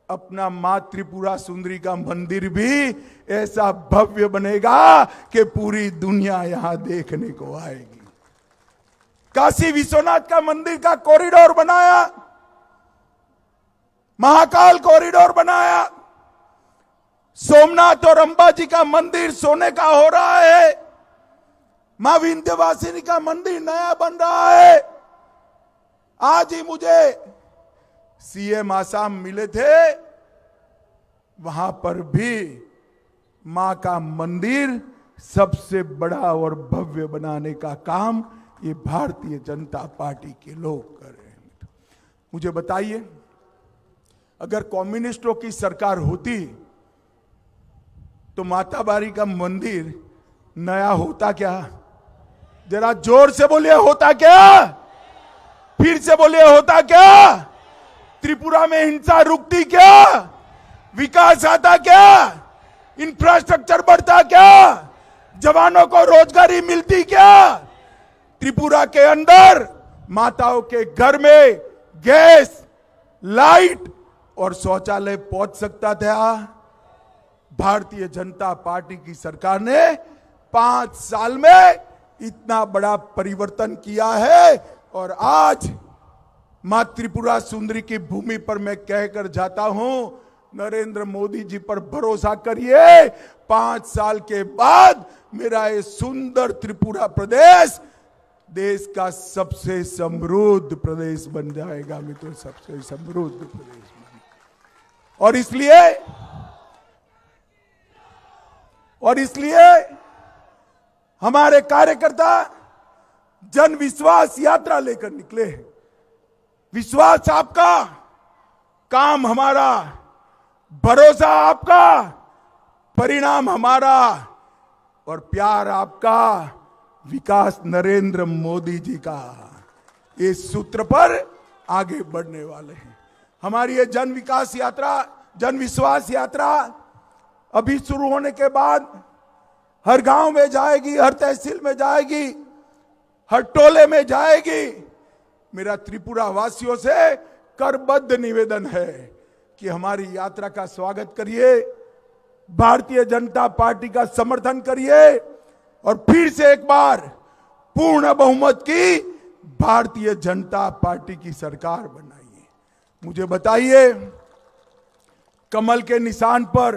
अपना मां त्रिपुरा सुंदरी का मंदिर भी ऐसा भव्य बनेगा कि पूरी दुनिया यहां देखने को आएगी। काशी विश्वनाथ का मंदिर का कॉरिडोर बनाया, महाकाल कॉरिडोर बनाया, सोमनाथ और अंबाजी का मंदिर सोने का हो रहा है, मां विंध्यवासिनी का मंदिर नया बन रहा है। आज ही मुझे सीएम आसाम मिले थे, वहां पर भी मां का मंदिर सबसे बड़ा और भव्य बनाने का काम ये भारतीय जनता पार्टी के लोग कर रहे हैं। मुझे बताइए, अगर कम्युनिस्टों की सरकार होती तो माताबारी का मंदिर नया होता क्या? जरा जोर से बोलिए, होता क्या? फिर से बोलिए, होता क्या? त्रिपुरा में हिंसा रुकती क्या? विकास आता क्या? इंफ्रास्ट्रक्चर बढ़ता क्या? जवानों को रोजगारी मिलती क्या? त्रिपुरा के अंदर माताओं के घर में गैस, लाइट और शौचालय पहुंच सकता था। भारतीय जनता पार्टी की सरकार ने 5 साल में इतना बड़ा परिवर्तन किया है। और आज मां त्रिपुरा सुंदरी की भूमि पर मैं कहकर जाता हूं, नरेंद्र मोदी जी पर भरोसा करिए, 5 साल के बाद मेरा ये सुंदर त्रिपुरा प्रदेश देश का सबसे समृद्ध प्रदेश बन जाएगा। मित्रों, सबसे समृद्ध प्रदेश और इसलिए हमारे कार्यकर्ता जन विश्वास यात्रा लेकर निकले हैं। विश्वास आपका, काम हमारा, भरोसा आपका, परिणाम हमारा और प्यार आपका, विकास नरेंद्र मोदी जी का। इस सूत्र पर आगे बढ़ने वाले हैं। हमारी ये जन विकास यात्रा, जन विश्वास यात्रा अभी शुरू होने के बाद हर गांव में जाएगी, हर तहसील में जाएगी, हर टोले में जाएगी। मेरा त्रिपुरा वासियों से करबद्ध निवेदन है कि हमारी यात्रा का स्वागत करिए, भारतीय जनता पार्टी का समर्थन करिए और फिर से एक बार पूर्ण बहुमत की भारतीय जनता पार्टी की सरकार बनाइए। मुझे बताइए, कमल के निशान पर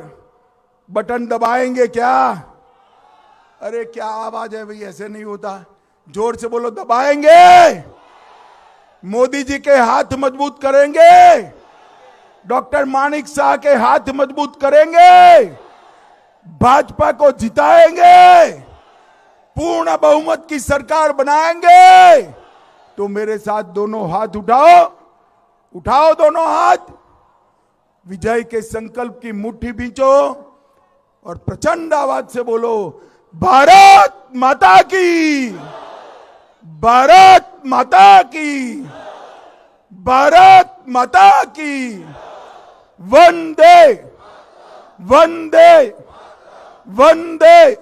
बटन दबाएंगे क्या? अरे क्या आवाज है भाई, ऐसे नहीं होता, जोर से बोलो, दबाएंगे। मोदी जी के हाथ मजबूत करेंगे, डॉक्टर मानिक शाह के हाथ मजबूत करेंगे, भाजपा को जिताएंगे, पूर्ण बहुमत की सरकार बनाएंगे। तो मेरे साथ दोनों हाथ उठाओ, उठाओ दोनों हाथ, विजय के संकल्प की मुट्ठी बींचो और प्रचंड आवाज से बोलो, भारत माता की, भारत माता की, भारत माता की, वंदे वंदे वंदे।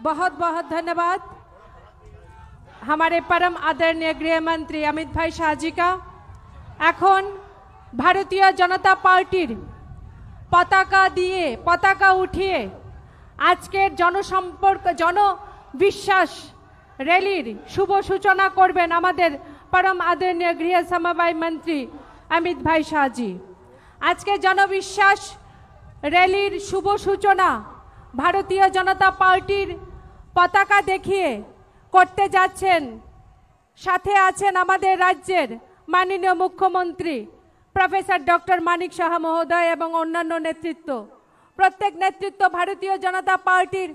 बहुत बहुत धन्यवाद हमारे परम आदरणीय गृह मंत्री अमित भाई शाह जी का। এখন ভারতীয় জনতা পার্টির পতাকা উঠিয়ে আজকের জনবিশ্বাস র্যালির শুভ সূচনা করবেন আমাদের परम आदरणीय गृह समवाय मंत्री अमित भाई शाह जी। आज के जनविश्वास रैलिर शुभ सूचना भारतीय जनता पार्टीर पताका देखिए करते जाच्छेन। साथे आছেন আমাদের राज्येर माननीय मुख्यमंत्री प्रोफेसर डॉक्टर मानिक शाह महोदय एवं अन्यान्य नेतृत्व, प्रत्येक नेतृत्व भारतीय जनता पार्टीर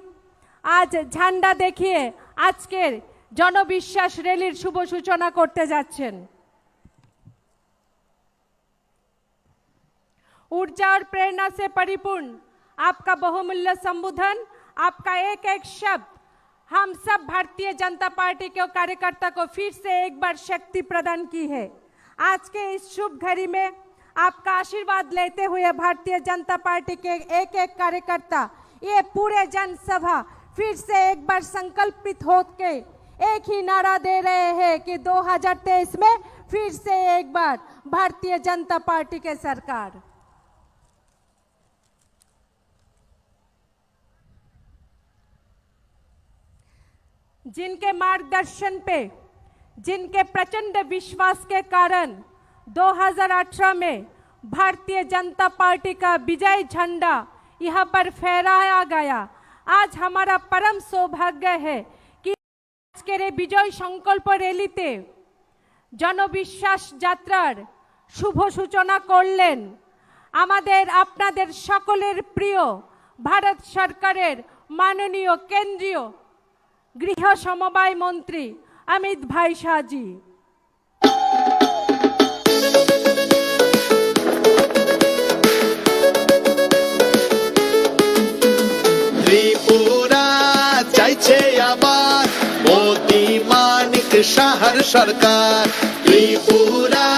आज झंडा देखिए आजकेर जनविश्वास रैलिर शुभ सूचना करते जाच्छेन। ऊर्जा और प्रेरणा से परिपूर्ण आपका बहुमूल्य संबोधन, आपका एक एक शब्द हम सब भारतीय जनता पार्टी के कार्यकर्ता को फिर से एक बार शक्ति प्रदान की है। आज के इस शुभ घड़ी में आपका आशीर्वाद लेते हुए भारतीय जनता पार्टी के एक एक कार्यकर्ता ये पूरे जनसभा फिर से एक बार संकल्पित होकर एक ही नारा दे रहे हैं कि 2023 में फिर से एक बार भारतीय जनता पार्टी के सरकार। जिनके मार्गदर्शन पे, जिनके प्रचंड विश्वास के कारण 2018 में भारतीय जनता पार्टी का विजय झंडा यहाँ पर फहराया गया। आज हमारा परम सौभाग्य है कि आज के विजय संकल्प रैलीते जनविश्वास यात्रार शुभ सूचना करलेन आमादेर आपनादेर सकलेर प्रिय भारत सरकारेर माननीय केंद्रीय गृह समवाय मंत्री अमित भाई शाह जी। त्रिपुरा चाইছে আবার মোদি মানিক শাহর সরকার। त्रिपुरा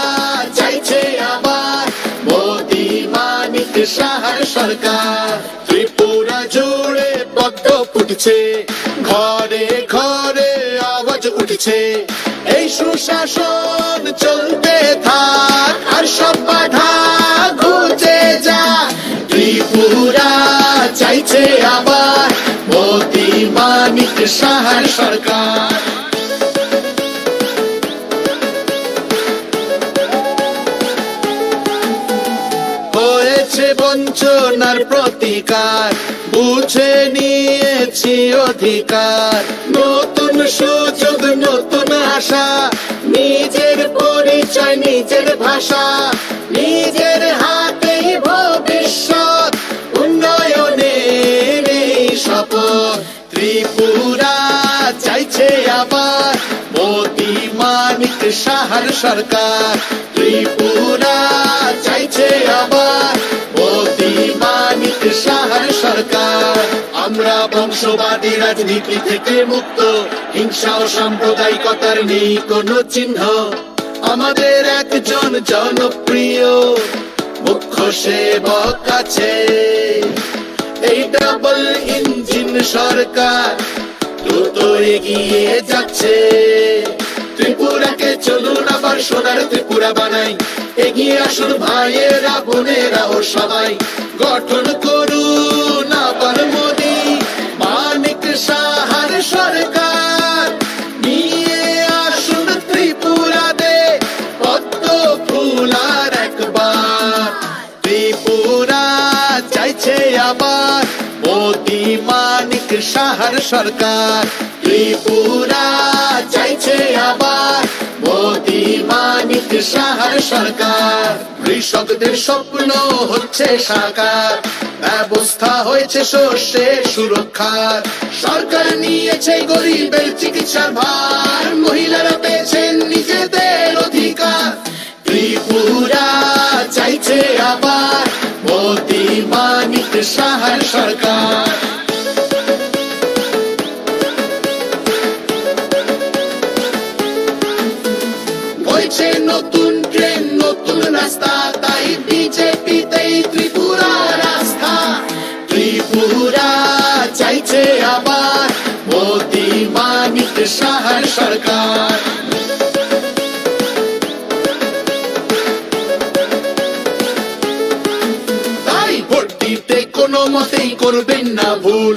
চাইছে আবার মোদি মানিক শাহর সরকার। त्रिपुरा জুড়ে পদ্ম ফুটছে, ঘরে ঘরে আওয়াজ উঠছে, এই সুশাসন চলতে থাক আর সব বাধা ঘুচে যাক। ত্রিপুরা চাইছে আবার মোদি মানিক শাহর সরকার। তার প্রতিকার, বুঝে নিয়েছি অধিকার। নতুন সুযোগ, নতুন আশা, নিজের পরিচয়, নিজের ভাষা, নিজের হাতেই ভবিষ্যৎ, উন্নয়নের এই শপথ। ত্রিপুরা চাইছে আবার মোদি মানিক সাহার সরকার। ত্রিপুরা চাইছে আবার মোদি মানিক সাহার সরকার। আমরা বংশবাদী রাজনীতি থেকে মুক্ত, হিংসা ও সাম্প্রদায়িকতার নেই কোনো চিহ্ন। আমাদের একজন জনপ্রিয় মুখ্য সেবক আছে, এই ডাবল ইঞ্জিন সরকার দ্রুত এগিয়ে যাচ্ছে। ত্রিপুরাকে চলুন আবার সোনার ত্রিপুরা বানাই, এগিয়ে আসুন ভাইয়েরা বোনেরা ও সবাই, গঠন করুন আবার মোদি মানিক সাহার সরকার। নিয়ে আসুন ত্রিপুরাতে পদ্ম ফুল আর একবার। ত্রিপুরা চাইছে আবার মোদি মানিক সাহার সরকার। ত্রিপুরা চাইছে আবার মোদি মানিক সাহার সরকার। কৃষকদের স্বপ্ন হচ্ছে সাকার, ব্যবস্থা হয়েছে শস্যের সুরক্ষার। সরকার নিয়েছে গরিবের চিকিৎসার ভার, মহিলারা পেয়েছেন নিজেদের অধিকার। ত্রিপুরা চাইছে আবার মোদি মানিক সাহার সরকার। হয়েছে নতুন ট্রেন, নতুন রাস্তা, তাই বিজেপিতেই ত্রিপুরার আস্থা। ত্রিপুরা চাইছে আবার মোদি মানিক সাহার সরকার। তাই ভোট দিতে কোনো মতেই করবেন না ভুল,